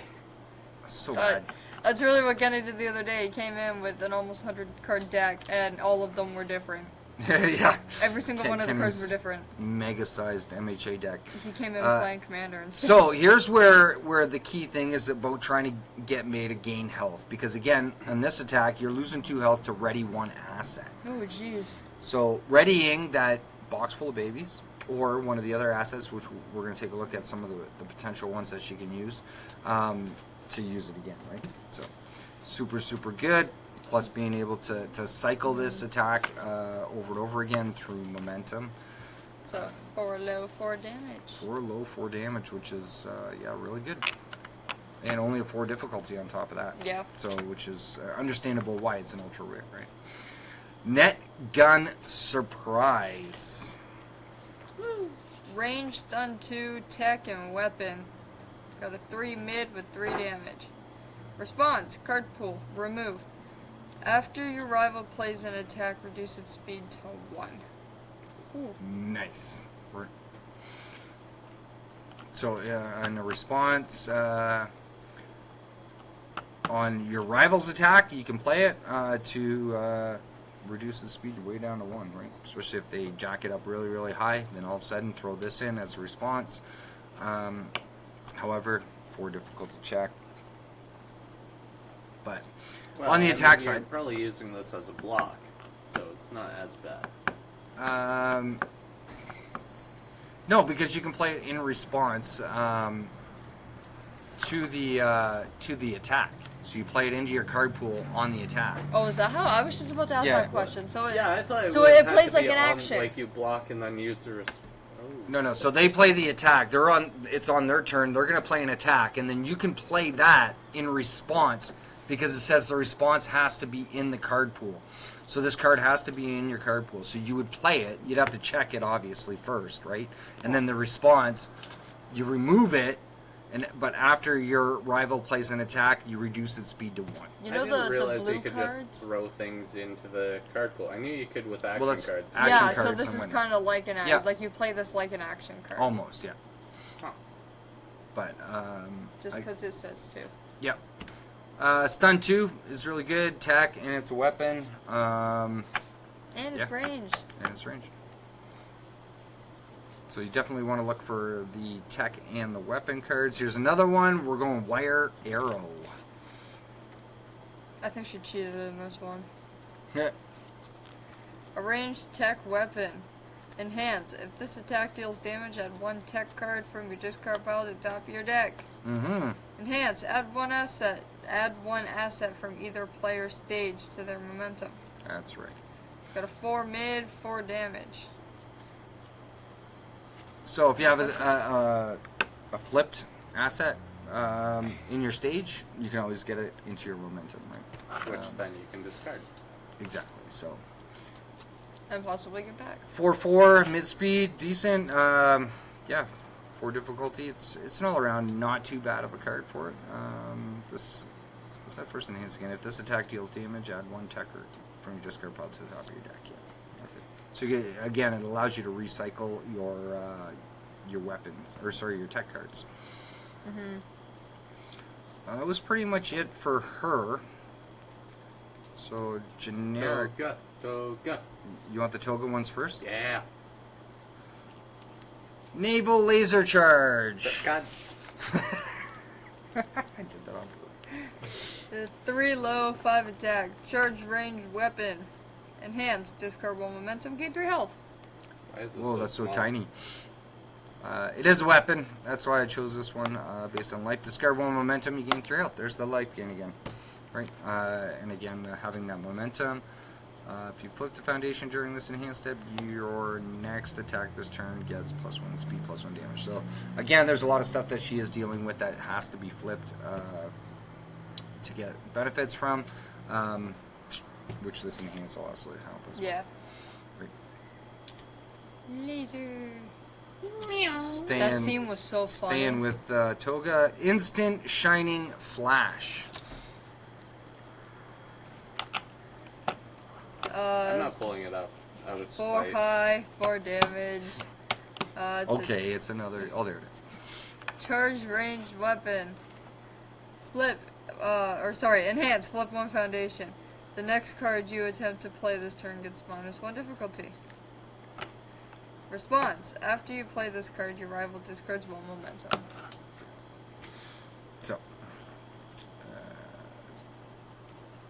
So But bad. that's really what Kenny did the other day. He came in with an almost 100 card deck, and all of them were different. Yeah. Every single one of the cards were Kenny's different. Mega-sized MHA deck. He came in Uh, playing Commander. And So here's where the key thing is about trying to get Mei to gain health. Because again, on this attack, you're losing 2 health to ready 1 asset. oh, jeez. So readying that box full of babies or one of the other assets, which we're going to take a look at some of the potential ones that she can use to use it again, right? So super good. Plus being able to cycle this attack over and over again through momentum. So 4 low, 4 damage. 4 low, 4 damage, which is yeah, really good. And only a 4 difficulty on top of that. Yeah. So, which is understandable why it's an ultra rare, right? Net gun surprise. Woo. Range, stun 2, tech, and weapon. Got a 3 mid with 3 damage. Response, card pool, remove. After your rival plays an attack, reduce its speed to 1. Ooh. Nice. So, in a response, on your rival's attack, you can play it to reduce the speed way down to 1, right? Especially if they jack it up really high, then all of a sudden throw this in as a response. However, 4 difficulty check. But Well, on the I attack mean, you're side, probably using this as a block, so it's not as bad. no, because you can play it in response to the attack. So you play it into your card pool on the attack. Oh, is that how? I was just about to ask Yeah. that question. So Yeah, I thought it so would it have plays to like be an on, action. like you block and then use the. No. So they play the attack. It's on their turn. They're going to play an attack, and then you can play that in response because it says the response has to be in the card pool. So this card has to be in your card pool. So you would play it. You'd have to check it obviously first, right? And then the response, you remove it, but after your rival plays an attack, you reduce its speed to 1. You know I didn't the realize blue you could cards? just throw things into the card pool. I knew you could with action Well, that's cards. action Yeah, so cards this and is whatnot. kind of like an Yeah. like you play this like an action card. Almost, yeah. Huh. But Just because it says to. Yep. Stun 2 is really good. Tech, and it's a weapon. And it's Yeah. ranged. And it's ranged. So you definitely want to look for the tech and the weapon cards. Here's another one. We're going wire arrow. I think she cheated in this one. Yeah. A ranged tech weapon. Enhance. If this attack deals damage, add 1 tech card from your discard pile to the top of your deck. Mm-hmm. Enhance. Add 1 asset. Add 1 asset from either player's stage to their momentum. That's right. It's got a 4 mid, 4 damage. So if you have a flipped asset in your stage, you can always get it into your momentum, right? Which then you can discard. Exactly. So And possibly get back. 4/4 mid speed, decent. Yeah, 4 difficulty. It's an all around not too bad of a card for it. This was that first enhance again. If this attack deals damage, add 1 tech card from your discard pile to the top of your deck. Yeah. Okay. So you get, again, it allows you to recycle your weapons, or sorry, your tech cards. That was pretty much it for her. So generic. Toga. You want the toga ones first? Yeah. Naval laser charge. God. I did that on purpose. 3 low, 5 attack. Charge ranged weapon. Enhance. Discard 1 momentum. Gain 3 health. Why is this Whoa, that's so small? tiny. It is a weapon. That's why I chose this one. Based on life. Discard 1 momentum, you gain 3 health. There's the life gain again. Right? And again, having that momentum. If you flip the foundation during this enhanced step, your next attack this turn gets +1 speed, +1 damage. So, again, there's a lot of stuff that she is dealing with that has to be flipped to get benefits from, which this enhance will also help as well. Yeah. Right. Laser. That Staying, scene was so funny. staying with Toga, Instant Shining Flash. I'm not pulling it up. Out of 4 spite. high, 4 damage. It's Okay, it's another. Oh, there it is. a charge ranged weapon. Flip, enhance. Flip 1 foundation. The next card you attempt to play this turn gets -1 difficulty. Response. After you play this card, your rival discards 1 momentum. So,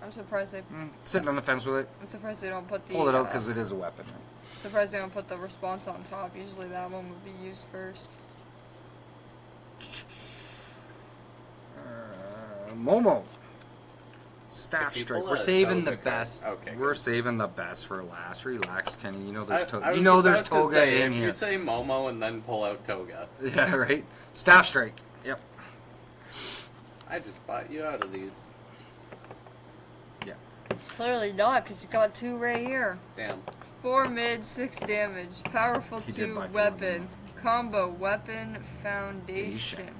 I'm surprised they. Sitting on the fence with it. I'm surprised they don't put the. Pull it out because it is a weapon. Right? Surprised they don't put the response on top. Usually that one would be used first. Momo. Staff If you strike. pull We're a saving the Toga card- best. okay, We're good. saving the best for last. Relax, Kenny. You know there's I Toga. was You know there's about to Toga say, in if here. you say Momo and then pull out Toga, Yeah, right. Staff strike. Yep. I just bought you out of these. Clearly not, because you got 2 right here. Damn. 4 mid, 6 damage. Powerful He did 2 buy 4 weapon. Combo weapon foundation.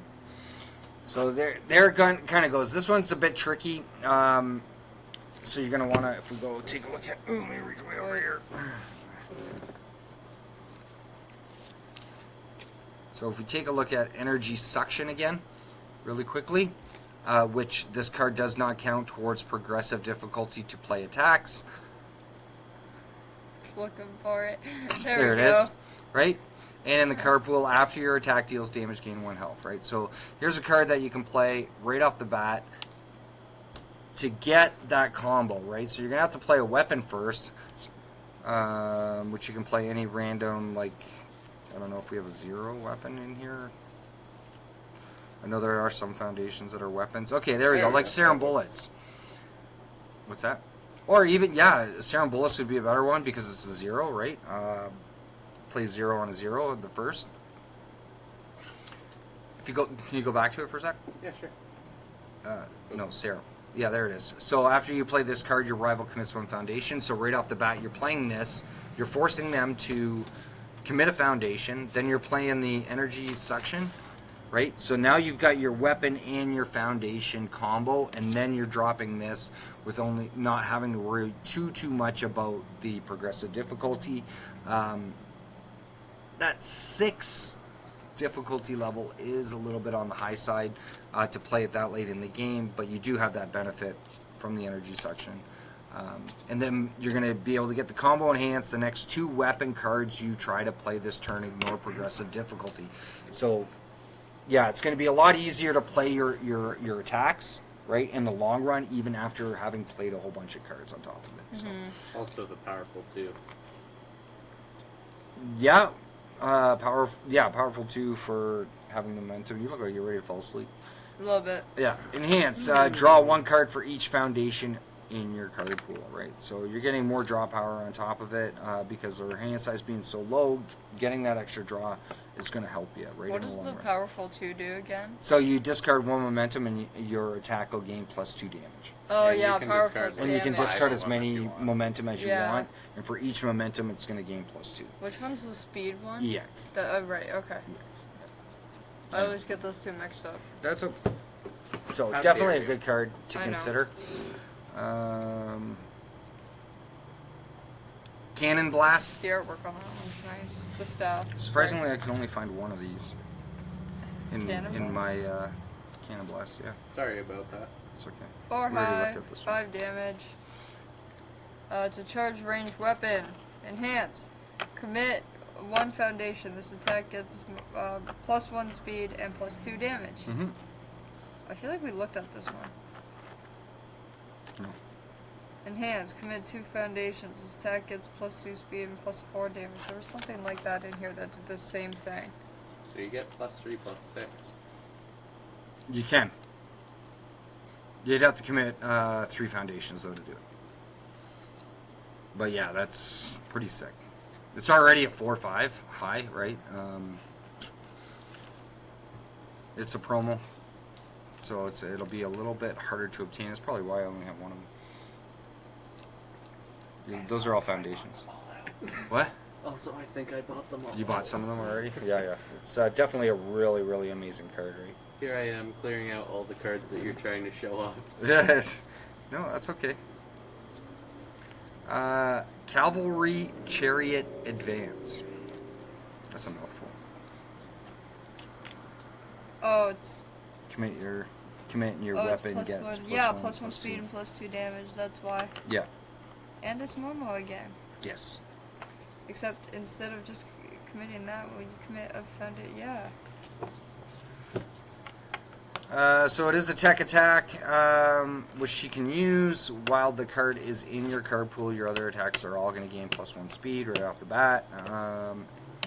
So there kind of goes. This one's a bit tricky. So you're gonna wanna, if we go take a look at, ooh, let me reach way over here. So if we take a look at energy suction again, really quickly, which this card does not count towards progressive difficulty to play attacks. Just looking for it. There we it go. is, right? And in the card pool, after your attack deals damage, gain 1 health, right? So here's a card that you can play right off the bat to get that combo, right? So you're going to have to play a weapon first, which you can play any random, like, I don't know if we have a 0 weapon in here. I know there are some foundations that are weapons. Okay, there we go, like Serum Bullets. What's that? Or even, yeah, Serum Bullets would be a better one because it's a 0, right? Play 0 on a 0 at the first. If you go, can you go back to it for a sec? Yeah, sure. No, Serum. Yeah, there it is. So after you play this card, your rival commits 1 foundation. So right off the bat, you're playing this. You're forcing them to commit a foundation. Then you're playing the energy suction, right? So now you've got your weapon and your foundation combo, and then you're dropping this with only not having to worry too much about the progressive difficulty. That 6 difficulty level is a little bit on the high side to play it that late in the game, but you do have that benefit from the energy suction. And then you're going to be able to get the combo enhanced. The next 2 weapon cards you try to play this turn ignore progressive difficulty. So, yeah, it's going to be a lot easier to play your attacks, right, in the long run, even after having played a whole bunch of cards on top of it. So. Also the powerful too. Yeah, powerful too for having momentum. You look like you're ready to fall asleep. A little bit. Yeah, enhance. Draw 1 card for each foundation in your card pool, right? So you're getting more draw power on top of it because their hand size being so low. Getting that extra draw is going to help you, right? What in the does long the run. powerful 2 do again? So you discard 1 momentum and your attack will gain +2 damage. Oh And you yeah, can powerful discard And you can damage. discard Five as of them if many you want. momentum as you Yeah. want, and for each momentum it's going to gain +2. Which one's the speed one? EX. Right, okay. I always get those 2 mixed up. That's a so How definitely dare a you. good card to I know. consider. Cannon Blast. The artwork on that one's nice. The staff. Surprisingly, I can only find 1 of these Cannon in Blast? my Cannon Blast. Yeah, Sorry about that. it's okay. 4 We already high, looked at this one. 5 damage. It's a charge range weapon. Enhance. Commit 1 foundation. This attack gets +1 speed and +2 damage. Mm-hmm. I feel like we looked at this one. No. Enhance. Commit 2 foundations. This attack gets +2 speed and +4 damage. There was something like that in here that did the same thing. So you get +3, +6. You can. You'd have to commit 3 foundations though to do it. But yeah, that's pretty sick. It's already a 4/5 high, right? It's a promo, so it'll be a little bit harder to obtain. That's probably why I only have 1 of them. Those are all foundations. What? Also, I think I bought them all. You bought some of them already? Yeah. It's definitely a really, really amazing card, right? Here I am clearing out all the cards that you're trying to show off. Yes. No, that's okay. Cavalry Chariot Advance. That's a mouthful. Oh, it's Commit and your it's weapon plus gets one. plus Yeah, one, +1 plus speed 2. and +2 damage. That's why. Yeah. And it's Momo again. Yes. Except instead of just committing that, when you commit a foundation, yeah. So it is a tech attack, which she can use while the card is in your card pool. Your other attacks are all going to gain +1 speed right off the bat.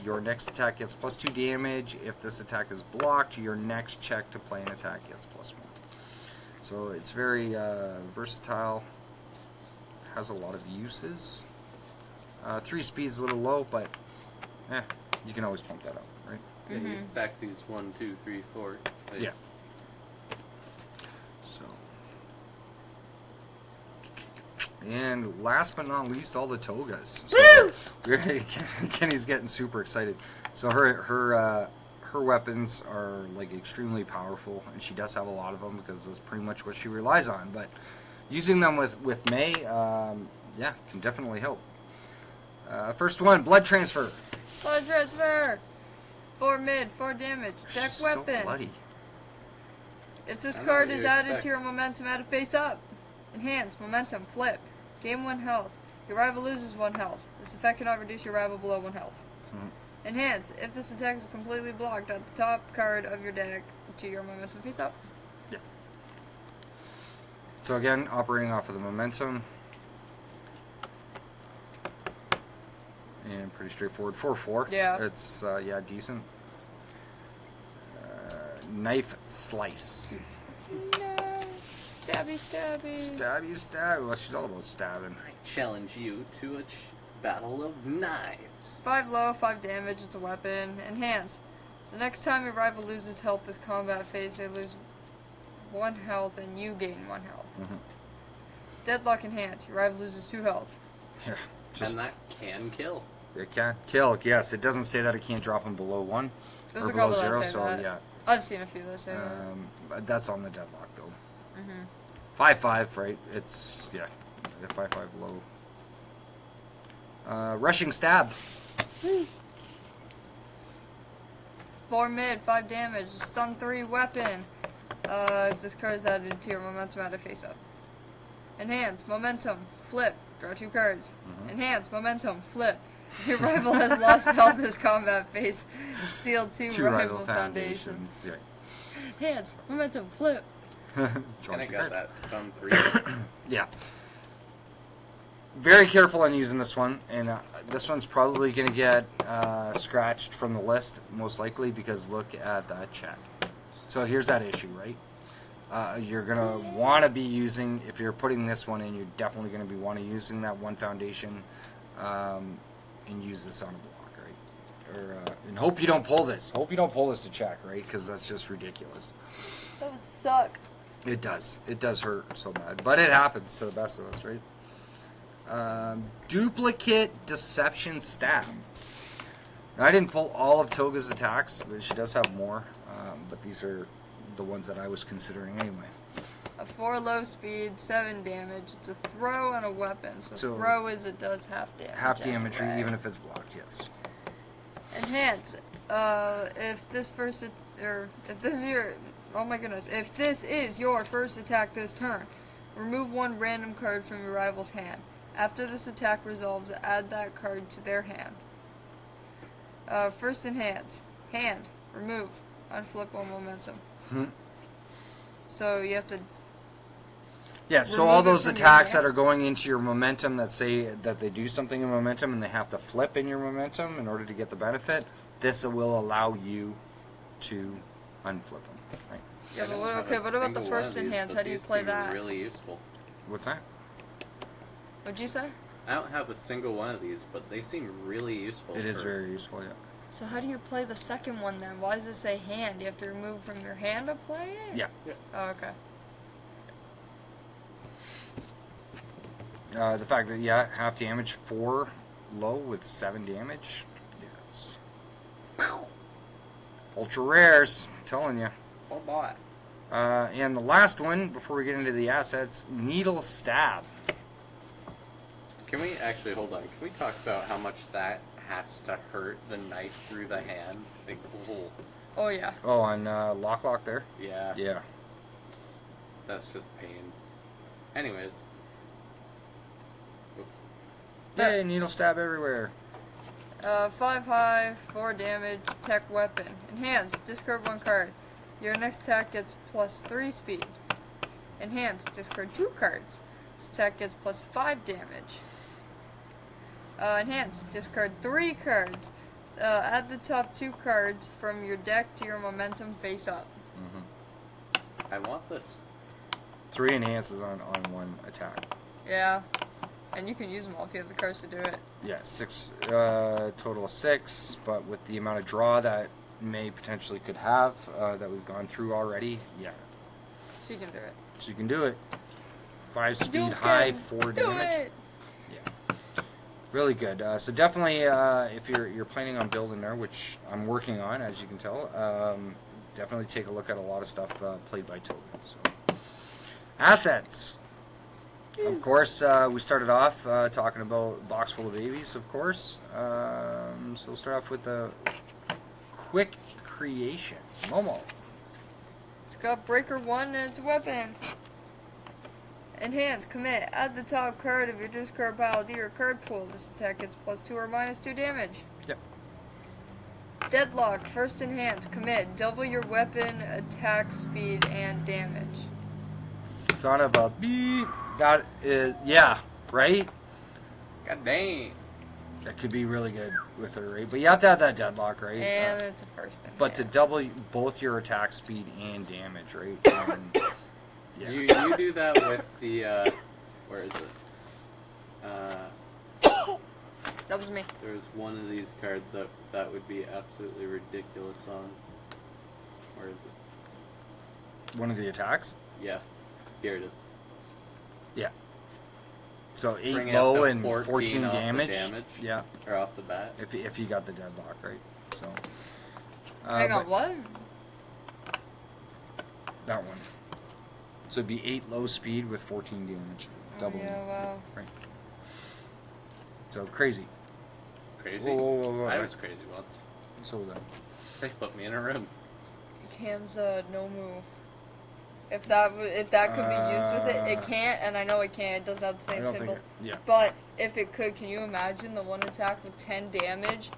Your next attack gets +2 damage. If this attack is blocked, your next check to play an attack gets +1. So it's very versatile. Has a lot of uses. 3 speed's a little low, but you can always pump that up, right? Yeah, you stack these 1, 2, 3, 4. Like, Yeah. So, and last but not least, all the togas. So, Kenny's getting super excited. So her weapons are like extremely powerful, and she does have a lot of them because that's pretty much what she relies on. But using them with Mei, yeah, can definitely help. First one, blood transfer. Blood transfer! 4 mid, 4 damage. Deck She's weapon. So bloody. If this I know card what is you added expect. to your momentum, add a face up. Enhance, momentum, flip. Gain 1 health. Your rival loses 1 health. This effect cannot reduce your rival below 1 health. Enhance, if this attack is completely blocked, add the top card of your deck to your momentum face up. Yeah. So again, operating off of the momentum. And pretty straightforward. 4/4. Yeah. It's yeah, decent. Knife slice. No. Stabby, stabby. Stabby, stab. Well, she's all about stabbing. I challenge you to a battle of knives. 5 low, 5 damage. It's a weapon. Enhance. The next time your rival loses health this combat phase, they lose 1 health and you gain 1 health. Deadlock enhance. Your rival loses 2 health. Yeah. Just, And that can kill. it can't kill. Yes, it doesn't say that it can't drop him below 1 There's or a below couple 0. that say So that. yeah, I've seen a few that say that. but that's on the deadlock though. 5/5, right? It's yeah, 5/5 low. Rushing stab. 4 mid, 5 damage, stun 3 weapon. If this card is added to your momentum, add a face up. Enhance, momentum, flip, draw 2 cards. Enhance, momentum, flip. If your rival has lost health this combat phase, steal 2 rival foundations. Yeah. Enhance, momentum, flip. Draw And I 2 got cards. that stun 3. Yeah. Very careful on using this one, and this one's probably going to get scratched from the list, most likely, because look at that check. So here's that issue, right? You're going to want to be using, if you're putting this one in, you're definitely going to be using that 1 foundation and use this on a block, right? Or, and hope you don't pull this. Hope you don't pull this to check, right? Because that's just ridiculous. That would suck. It does. It does hurt so bad. But it happens to the best of us, right? Duplicate Deception Stab. Now, I didn't pull all of Toga's attacks. She does have more, but these are the ones that I was considering anyway. A 4 low speed, 7 damage. It's a throw and a weapon. So throw is it does half damage. Half damage, anyway. even if it's blocked, yes. Enhance. If this is your first attack this turn, remove 1 random card from your rival's hand. After this attack resolves, add that card to their hand. First enhance. Hand. Remove. Unflip 1 momentum. So you have to. Yeah, so remove all it those from your attacks hand. that are going into your momentum that say that they do something in momentum and they have to flip in your momentum in order to get the benefit, this will allow you to unflip them, right? Yeah, but I don't what, have okay, a what about the single one first of these, enhance? but How do you these play seem that? Really useful. What's that? What'd you say? I don't have a single one of these, but they seem really useful. It is for- very useful, yeah. So how do you play the second one then? Why does it say hand? You have to remove from your hand to play it? Yeah. Oh, okay. The fact that, yeah, half damage, 4 low with 7 damage. Yes. Ultra rares, I'm telling you. Oh boy. And the last one, before we get into the assets, Needle Stab. Can we actually hold on? Can we talk about how much that has to hurt the knife through the hand? Like, oh, Oh yeah. Oh, on Lock there? yeah, Yeah. that's just pain. Anyways, oops. Yay, Needle Stab everywhere. 5 high, 4 damage, tech weapon. Enhance. Discard 1 card. Your next attack gets +3 speed. Enhanced, discard 2 cards. This attack gets +5 damage. Enhanced, discard 3 cards. Add the top 2 cards from your deck to your momentum face up. I want this. 3 enhances on one attack. Yeah. And you can use them all if you have the cards to do it. Yeah, 6, total of 6, but with the amount of draw that Mei potentially could have, that we've gone through already, yeah. She can do it. She can do it. 5 speed, You high, can 4 do damage. it. Yeah. Really good. So definitely, if you're planning on building there, which I'm working on, as you can tell, definitely take a look at a lot of stuff played by Token. So. Assets. Of course, we started off talking about Box Full of Babies, of course. So we'll start off with the Quick Creation. Momo. It's got Breaker 1 and it's a weapon. Enhance, commit. Add the top card of your discard pile to your card pool. This attack gets +2 or -2 damage. Yep. Deadlock, first enhance, commit. Double your weapon, attack speed, and damage. Son of a beep. That is, yeah, right? God dang. That could be really good with her, right? But you have to have that deadlock, right? And it's a first enhance. But to double both your attack speed and damage, right? Yeah. You do that with the, where is it? That was me. There's one of these cards that would be absolutely ridiculous on. Where is it? One of the attacks? Yeah. Here it is. Yeah. So 8 Bring it low up to and 14 off the damage. damage. Yeah. Or off the bat. If you got the deadlock, right? So. Hang on, but what? That one. So it'd be 8 low speed with 14 damage. Double. Yeah, wow. Right. So crazy. Crazy? Whoa. I was crazy once. So was that. They put me in a room. Cam's no move. If that could be used with it, it can't, and I know it can't. It doesn't have the I same don't symbols. think. Yeah. But if it could, can you imagine the one attack with 10 damage?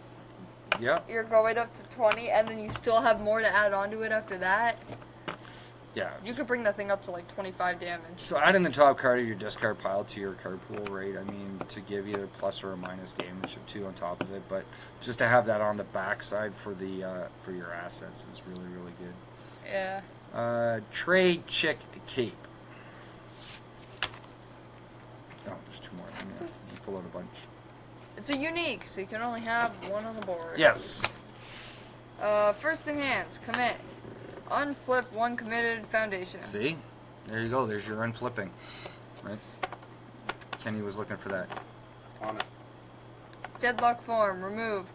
Yeah. You're going up to 20, and then you still have more to add onto it after that. Yeah. You could bring that thing up to like 25 damage. So adding the top card of your discard pile to your card pool, right? I mean, to give either plus or a minus damage or 2 on top of it, but just to have that on the backside for the for your assets is really good. Yeah. Trade Chick Cape. Oh, there's 2 more. Yeah, you pull out a bunch. It's a unique, so you can only have 1 on the board. Yes. First enhance, commit. Unflip 1 committed foundation. See? There you go. There's your unflipping. Right? Kenny was looking for that. On it. Deadlock form, remove.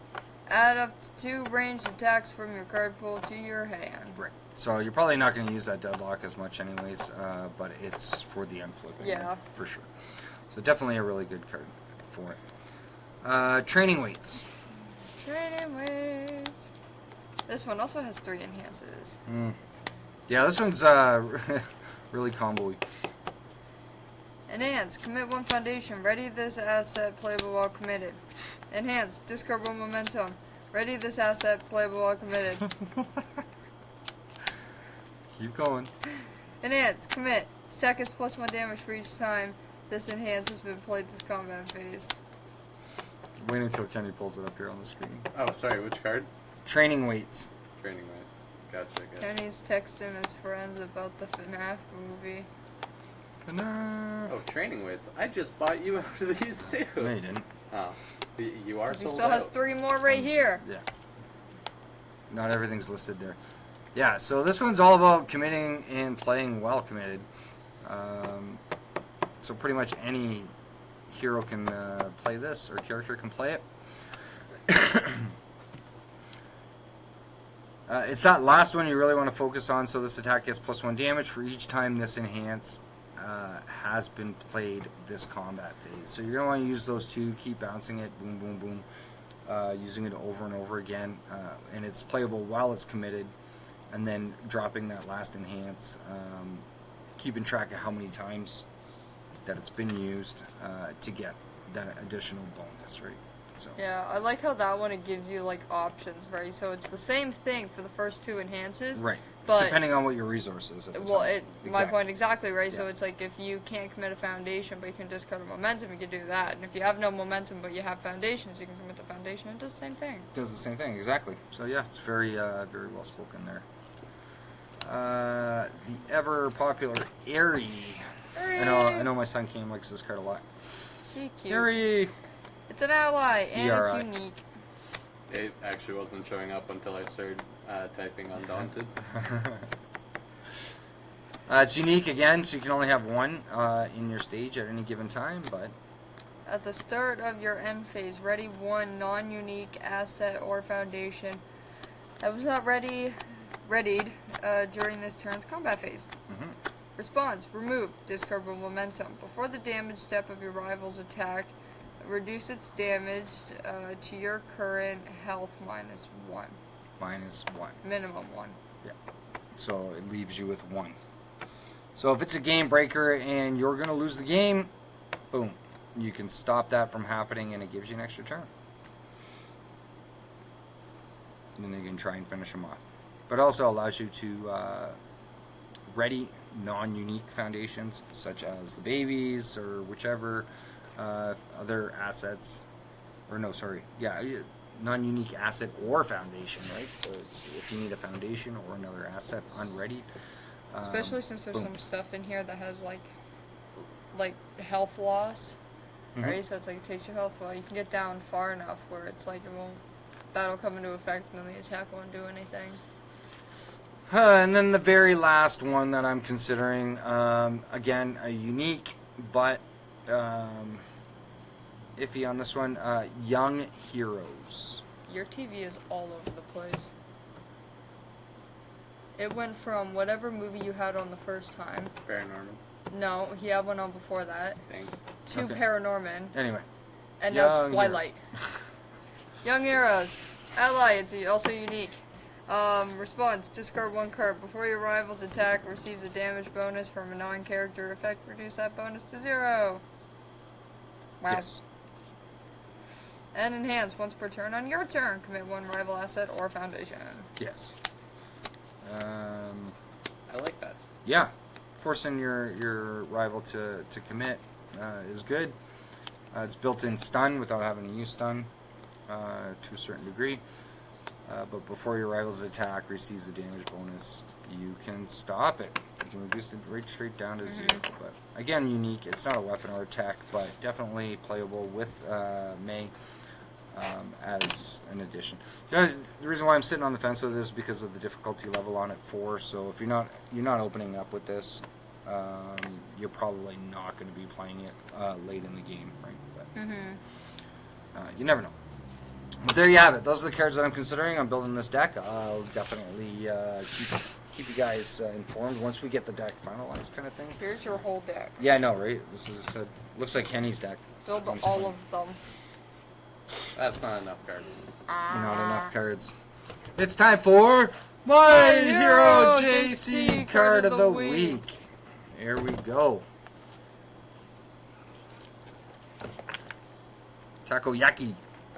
Add up to 2 ranged attacks from your card pool to your hand. Right. So you're probably not going to use that deadlock as much anyways, but it's for the unflipping. Yeah. For sure. So definitely a really good card for it. Training weights. Training weights. This one also has 3 enhances. Yeah, this one's really combo-y. Enhance, commit 1 foundation. Ready this asset, playable while committed. Enhance, discard 1 momentum. Ready this asset, playable while committed. Keep going. Enhance, commit. Seconds +1 damage for each time this enhance has been played this combat phase. Wait until Kenny pulls it up here on the screen. Oh, sorry, which card? Training weights. Training weights. Gotcha. Kenny's texting his friends about the FNAF movie. Oh, training weights. I just bought you out of these too. No, you didn't. Oh. You are He sold still out. has 3 more right here. Yeah. Not everything's listed there. Yeah, so this one's all about committing and playing well committed. So pretty much any hero can play this, or character can play it. It's that last one you really want to focus on. So this attack gets +1 damage for each time this enhance has been played this combat phase. So you're going to want to use those 2, keep bouncing it, boom, boom, boom, using it over and over again. And it's playable while it's committed, and then dropping that last enhance, keeping track of how many times that it's been used to get that additional bonus, right? So. Yeah, I like how that one, it gives you like options, right? So it's the same thing for the first 2 enhances. Right. But depending on what your resource is. At the well, time. my point exactly, right? So Yeah. it's like if you can't commit a foundation, but you can discard a momentum, you can do that. And if you have no momentum, but you have foundations, you can commit the foundation. It does the same thing. It does the same thing, exactly. So yeah, it's very, very well spoken there. The ever popular Airy. I know my son Cam likes this card a lot. She cute. Airy. It's an ally, and ERI. it's unique. It actually wasn't showing up until I started typing Undaunted. It's unique again, so you can only have one in your stage at any given time. But At the start of your end phase, ready one non-unique asset or foundation that was not readied during this turn's combat phase. Response: remove, discard one momentum. Before the damage step of your rival's attack, reduce its damage to your current health -1. -1. Minimum 1. Yeah. So it leaves you with 1. So if it's a game breaker and you're going to lose the game, boom. You can stop that from happening and it gives you an extra turn. And then you can try and finish them off. But also allows you to ready non-unique foundations such as the babies or whichever other assets. Or no, sorry. Yeah, non-unique asset or foundation, right? So it's, if you need a foundation or another asset unready. Especially since there's boom. some stuff in here that has like health loss, right? So it's like it takes your health while you can get down far enough where it's like it won't. That'll come into effect and then the attack won't do anything. And then the very last one that I'm considering, again, a unique but iffy on this one, Young Heroes. Your TV is all over the place. It went from whatever movie you had on the first time. Paranormal. No, he had one on before that. Thing. To Okay. Paranorman. Anyway. And now Young Twilight. Young Heroes. Ally, it's also unique. Response, discard one card. Before your rival's attack receives a damage bonus from a non-character effect, reduce that bonus to 0. Wow. Yes. And enhance, once per turn on your turn, commit one rival asset or foundation. Yes. I like that. Yeah. Forcing your rival to commit is good. It's built-in stun without having to use stun to a certain degree. But before your rival's attack receives a damage bonus, you can stop it. You can reduce it right straight down to 0. But again, unique. It's not a weapon or attack, but definitely playable with Mei as an addition. The reason why I'm sitting on the fence with this is because of the difficulty level on it 4. So if you're not opening up with this, you're probably not going to be playing it late in the game, right? But you never know. But there you have it. Those are the cards that I'm considering. I'm building this deck. I'll definitely keep you guys informed once we get the deck finalized, kind of thing. Here's your whole deck. Yeah, I know, right? This is looks like Kenny's deck. Build all of them. That's not enough cards. Not enough cards. It's time for My Hero JC Card of the Week. Here we go. Takoyaki.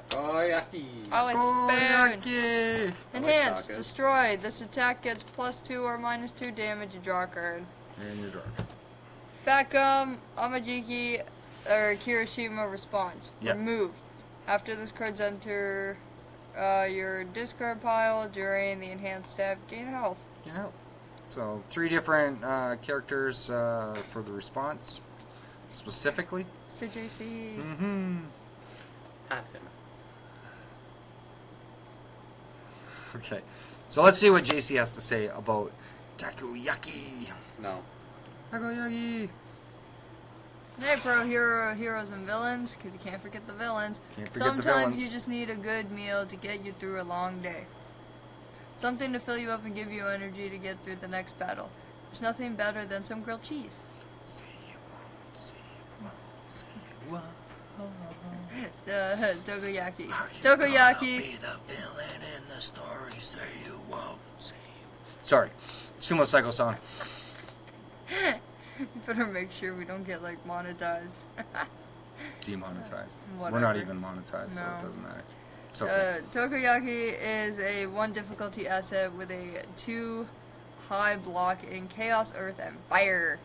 Takoyaki. Oh, it's spoon. Takoyaki. Enhance, taco. destroy. This attack gets +2 or -2 damage. You draw a card. And your draw. Fat Gum, Amajiki, or Kirishima response. Yep. Removed. After this card's enter your discard pile during the enhanced step, gain health. Gain health. So 3 different characters for the response, specifically. So JC. Mm-hmm. Had him. Okay. So let's see what JC has to say about Takoyaki. No. Takoyaki. Hey, pro heroes and villains, because you can't forget the villains. Can't forget the Sometimes villains. you just need a good meal to get you through a long day. Something to fill you up and give you energy to get through the next battle. There's nothing better than some grilled cheese. Say you won't, say you won't, say you won't. Takoyaki. Gonna Takoyaki. be the villain in the story. Say you won't. Say you. Sorry, Sumo CYCO song. You better make sure we don't get like monetized. Demonetized. We're Whatever. not even monetized, so No. it doesn't matter. It's okay. Takoyaki is a 1 difficulty asset with a 2 high block in Chaos, Earth, and Fire.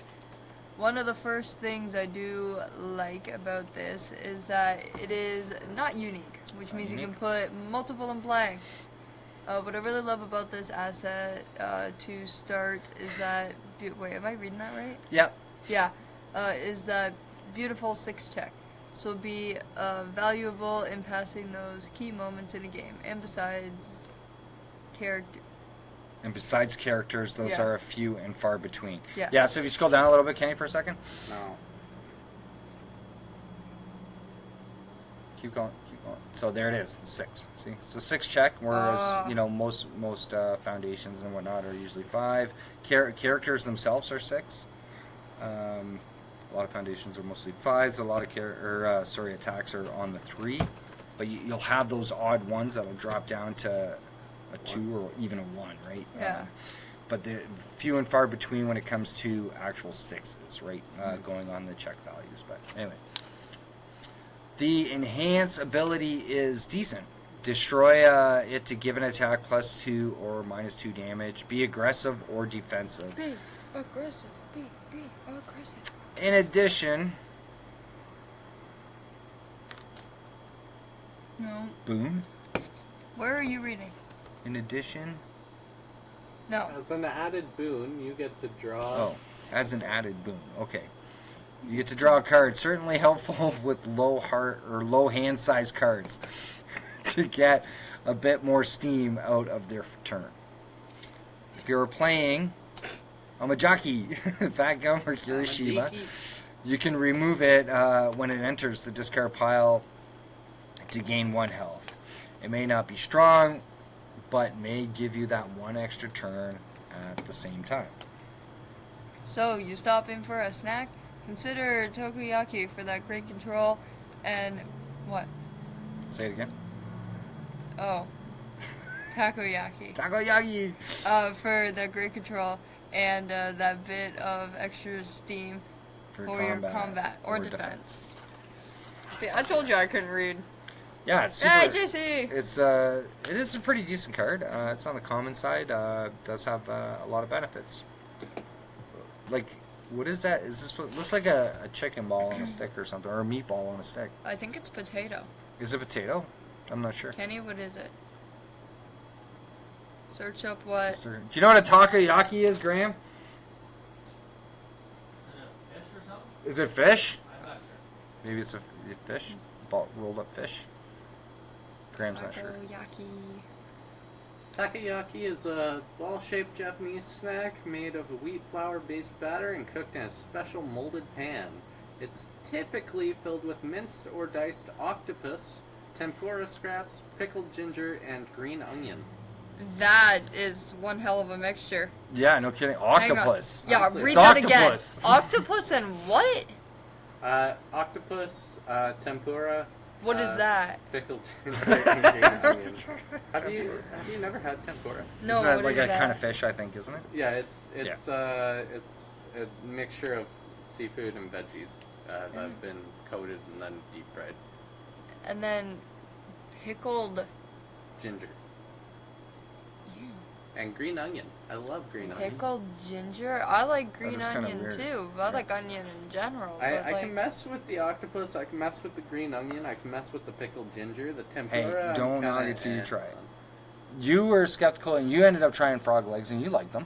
One of the first things I do like about this is that it is not unique, which means you can put multiple in play. What I really love about this asset to start is that... Wait, am I reading that right? Yep. Yeah. Is that beautiful 6-check. So it'll be valuable in passing those key moments in a game. And besides characters, those are a few and far between. Yeah. Yeah, so if you scroll down a little bit, Kenny, for a second. No. Keep going. So there it is, the 6. See, it's a 6-check, whereas you know most foundations and whatnot are usually 5. Characters themselves are 6. A lot of foundations are mostly 5s. A lot of attacks are on the 3, but you'll have those odd ones that'll drop down to a 2 or even a 1, right? Yeah. But the few and far between when it comes to actual 6s, right? Going on the check values, but anyway. The enhance ability is decent. Destroy it to give an attack +2 or -2 damage. Be aggressive or defensive. Be aggressive. Be aggressive. In addition... No. Boom. Where are you reading? In addition... No. As an added boon, you get to draw... Oh, as an added boon. Okay. You get to draw a card. Certainly helpful with low hand size cards to get a bit more steam out of their turn. If you're playing Amajaki, Fat Gum, or Kirishima, you can remove it when it enters the discard pile to gain 1 health. It may not be strong, but may give you that 1 extra turn at the same time. So, you stop in for a snack? Consider Takoyaki for that great control, and what? Say it again. Oh. Takoyaki. Takoyaki! For that great control, and that bit of extra steam for your combat or defense. See, I told you I couldn't read. Yeah, it's super. Hey, JC! It is a pretty decent card. It's on the common side. Does have a lot of benefits. Like, what is that? Is this looks like a chicken ball on a stick or something, or a meatball on a stick? I think it's potato. Is it potato? I'm not sure. Kenny, what is it? Search up what? Do you know what a takoyaki is, Graham? Fish or something? Is it fish? I'm not sure. Maybe it's a fish, rolled up fish. Graham's not sure. Takoyaki. Takoyaki is a ball-shaped Japanese snack made of a wheat flour-based batter and cooked in a special molded pan. It's typically filled with minced or diced octopus, tempura scraps, pickled ginger, and green onion. That is one hell of a mixture. Yeah, no kidding. Octopus. Yeah, Honestly, read it's that octopus. again. Octopus and what? Octopus, tempura. What is that? Pickled ginger and green onion. Have you never had tempura? No, Isn't that what like is a that? kind of fish, I think, isn't it? Yeah, it's a mixture of seafood and veggies that have been coated and then deep fried. And then pickled Ginger. And green onion. I love green onion. pickled ginger. I like green is kinda onion weird. too. I like onion in general. I but, like, can mess with the octopus, I can mess with the green onion, I can mess with the pickled ginger, the tempura. Hey, I'm don't knock kinda it till you eh try it. on. You were skeptical, and you ended up trying frog legs, and you liked them.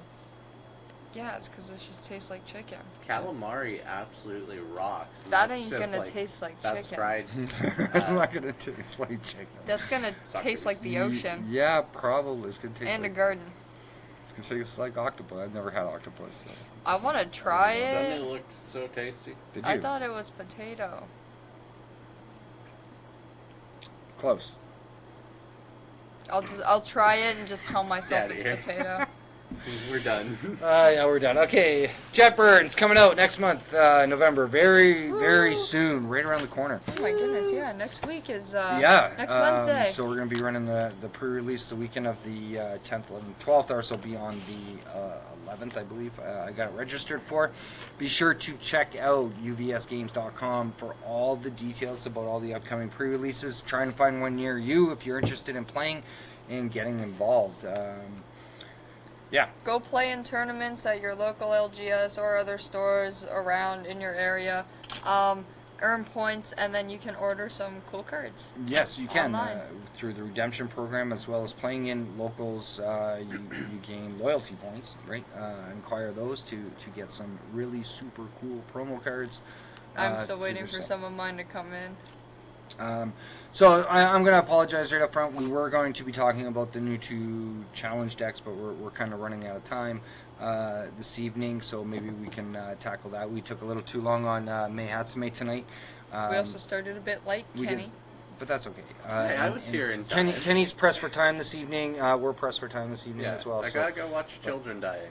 yeah, it's because it just tastes like chicken. Calamari absolutely rocks. and That that's ain't just gonna like- taste like That's chicken. fried. It's not gonna taste like chicken. That's gonna Suckers. taste like the ocean Yeah, probably. It's gonna taste and a like garden. it's gonna taste like octopus. I've never had octopus. So. I want to try Doesn't it it. look so tasty? Did I you? thought it was potato. Close. I'll try it and just tell myself Yeah, it's dude. potato. We're done. Yeah, we're done. Okay, Jetbird's coming out next month, November. Very soon, right around the corner. Oh my goodness, yeah. Next week is Yeah. next Wednesday. So we're going to be running the pre-release the weekend of the 10th, 11th, 12th. Ours will be on the 11th, I believe. I got it registered for. Be sure to check out uvsgames.com for all the details about all the upcoming pre-releases. Try and find one near you if you're interested in playing and getting involved. Yeah. Go play in tournaments at your local LGS or other stores around in your area. Earn points, and then you can order some cool cards. Yes, you can Online. through the redemption program, as well as playing in locals. You gain loyalty points, right? Acquire those to get some really super cool promo cards. I'm still through waiting their for site. some of mine to come in. So I'm going to apologize right up front. We were going to be talking about the new 2 challenge decks, but we're kind of running out of time this evening, so maybe we can tackle that. We took a little too long on Mei Hatsume tonight. We also started a bit late, we Kenny. did, but that's okay. Hey, I was here in time. Kenny's pressed for time this evening. We're pressed for time this evening Yeah, as well. I so- gotta go watch children die.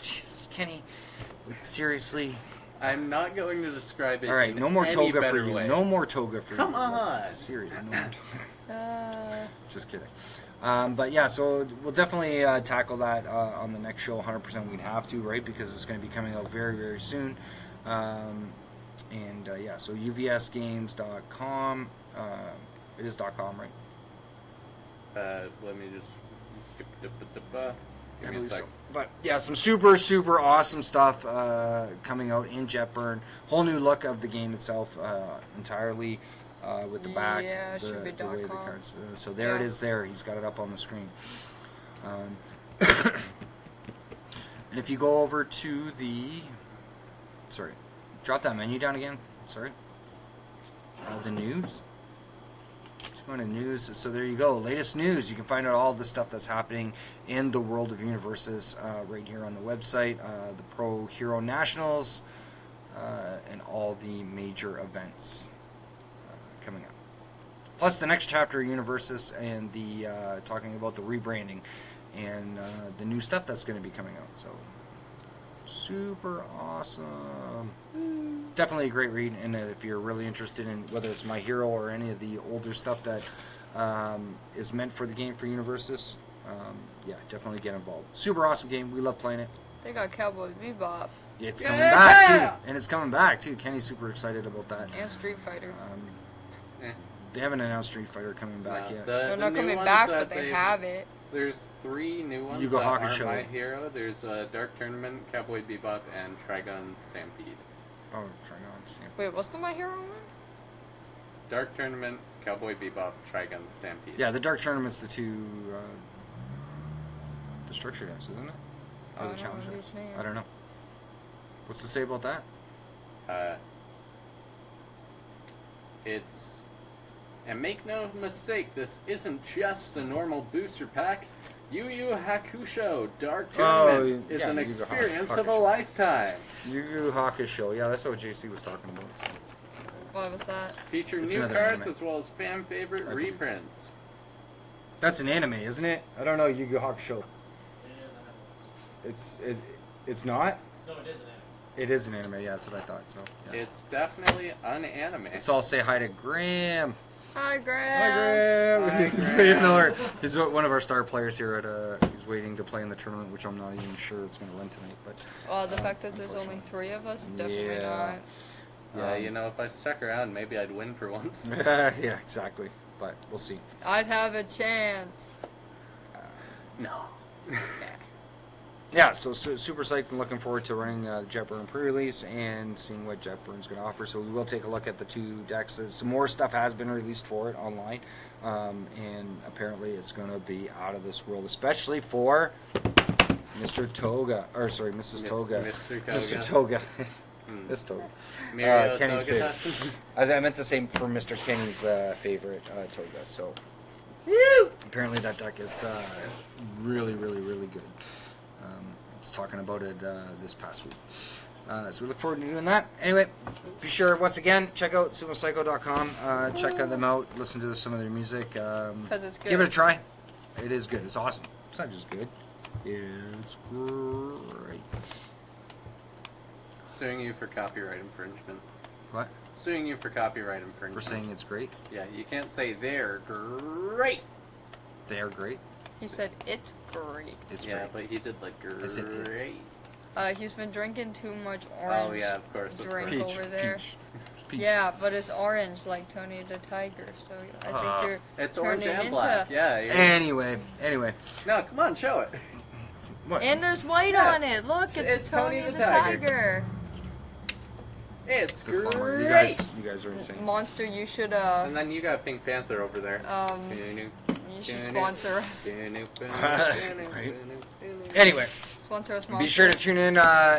Jesus, Kenny. Seriously. I'm not going to describe it. All right, in no more any toga for better you. way. No more toga for you. Come on. Seriously, no more toga. Uh, Just kidding. But yeah, so we'll definitely tackle that on the next show. 100% we'd have to, right? Because it's going to be coming out very, very soon. Yeah, so UVSgames.com. It is .com, right? Let me just. Give I me a believe sec. so. But yeah, some super, super awesome stuff coming out in Jetburn. Whole new look of the game itself entirely with the back, Yeah, it should be the way the .com. cards. So there it Yeah. is. There, he's got it up on the screen. And if you go over to the, sorry, drop that menu down again. Sorry, the news. Just going to news. So there you go. Latest news. You can find out all the stuff that's happening in the world of Universus right here on the website. The Pro Hero Nationals and all the major events coming up. Plus the next chapter of Universus and the talking about the rebranding and the new stuff that's going to be coming out. So super awesome. Definitely a great read, and if you're really interested in whether it's My Hero or any of the older stuff that is meant for the game for Universus, yeah, definitely get involved. Super awesome game. We love playing it. they got Cowboy Bebop It's coming back too, and it's coming back too. Kenny's super excited about that. and Street Fighter. They haven't announced Street Fighter coming back No, yet. They're the not new coming ones back, that but they they've- have it. There's 3 new ones Yu Yu that aren't Hakusho. My Hero. There's Dark Tournament, Cowboy Bebop, and Trigun Stampede. Oh, try to understand. Wait, what's the My Hero one? Dark Tournament, Cowboy Bebop, Trigun Stampede. Yeah, the Dark Tournament's the 2 the structure decks, isn't it? I Or don't the know challenge what decks? he's saying. I don't know. What's to say about that? It's... And make no mistake, this isn't just a normal booster pack. Yu Yu Hakusho Dark Tournament is yeah, an Yu Yu experience of a Hakusho. lifetime. Yu Yu Hakusho. Yeah, that's what JC was talking about. So. What was that? Feature It's new another cards anime. as well as fan favorite Okay. reprints. That's an anime, isn't it? I don't know. Yu Yu Hakusho. It is It's not. no, it isn't. It is an anime. Yeah, that's what I thought. So. Yeah. It's definitely an anime. Let's all say hi to Graham. Hi, Hi, Graham. Graham. Hi, He's Graham. waiting another. He's one of our star players here at. He's waiting to play in the tournament, which I'm not even sure it's going to run tonight. But Well, the fact that there's only 3 of us, definitely Yeah. not. Yeah, you know, if I stuck around, maybe I'd win for once. yeah, exactly. But we'll see. I'd have a chance. No. Yeah, so super psyched and looking forward to running Jetburn pre-release and seeing what Jetburn's going to offer. So we will take a look at the 2 decks. Some more stuff has been released for it online, and apparently it's going to be out of this world, especially for Mr. Toga, or sorry, Mrs. Toga. Mr. Toga. Mr. Toga. Miss Toga. Mirio Kenny's Toga. I meant to say for Mr. Kenny's favorite Toga. So apparently that deck is really, really, really good. I was talking about it this past week. So we look forward to doing that. Anyway, be sure, once again, check out SUMOCYCO.com. Check them out. Listen to some of their music. Because it's good. Give it a try. It is good. It's awesome. It's not just good. It's great. Suing you for copyright infringement. What? Suing you for copyright For infringement. saying it's great? Yeah, you can't say they're great. They are great. He said it's great. It's Yeah, great. but he did like great. I said it's. He's been drinking too much orange Oh yeah, of course. Of drink course. over there. Peach. Yeah, but it's orange like Tony the Tiger, so I think you're It's orange turning and into... black. Yeah. Anyway. No, come on, show it. What? And there's white Yeah. on it. Look, it's Tony Tony the the Tiger. It's Good great. format. You guys are insane. Monster, you should And then you got Pink Panther over there. you should sponsor us. Anyway, Sponsor us, be Monster. sure to tune in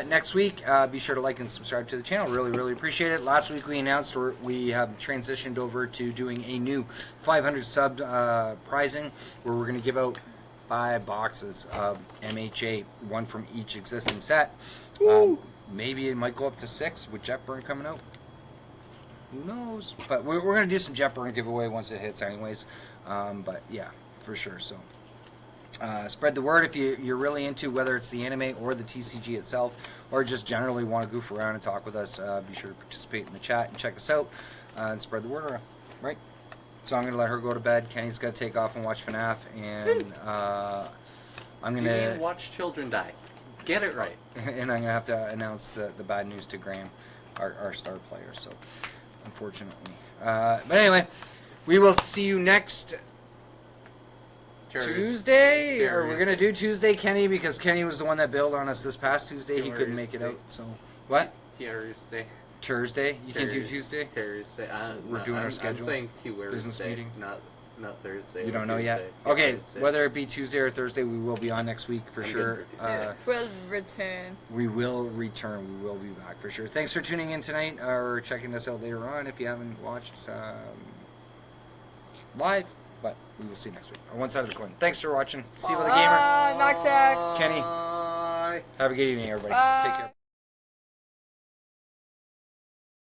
next week. Be sure to like and subscribe to the channel. Really, really appreciate it. Last week we announced we have transitioned over to doing a new 500 sub prizing where we're going to give out 5 boxes of MHA, one from each existing set. Maybe it might go up to 6 with Jet Burn coming out. Who knows? But we're going to do some Jet Burn giveaway once it hits anyways. But yeah, for sure. So spread the word if you're really into whether it's the anime or the TCG itself, or just generally want to goof around and talk with us. Be sure to participate in the chat and check us out and spread the word around. Right? So I'm going to let her go to bed. Kenny's got to take off and watch FNAF. And I'm going You to... mean watch children die. Get it right. And I'm going to have to announce the bad news to Graham, our star player, so unfortunately. But anyway, we will see you next Tuesday. Or we're going to do Tuesday, Kenny, because Kenny was the one that bailed on us this past Tuesday. He couldn't make it out, so... What? Tuesday. Thursday? You can't do Tuesday? Thursday. We're doing our schedule. I'm saying Tuesday. Business meeting? Not Thursday. You don't know Tuesday. yet? Okay, Tuesday. whether it be Tuesday or Thursday, we will be on next week for I'm sure. good for Tuesday. We'll return. We will return. We will be back for sure. Thanks for tuning in tonight or checking us out later on if you haven't watched live. But we will see you next week on one side of the coin. Thanks for watching. Steveo the Gamer. Mack-Attack. Kenny. Have a good evening, everybody. Take care.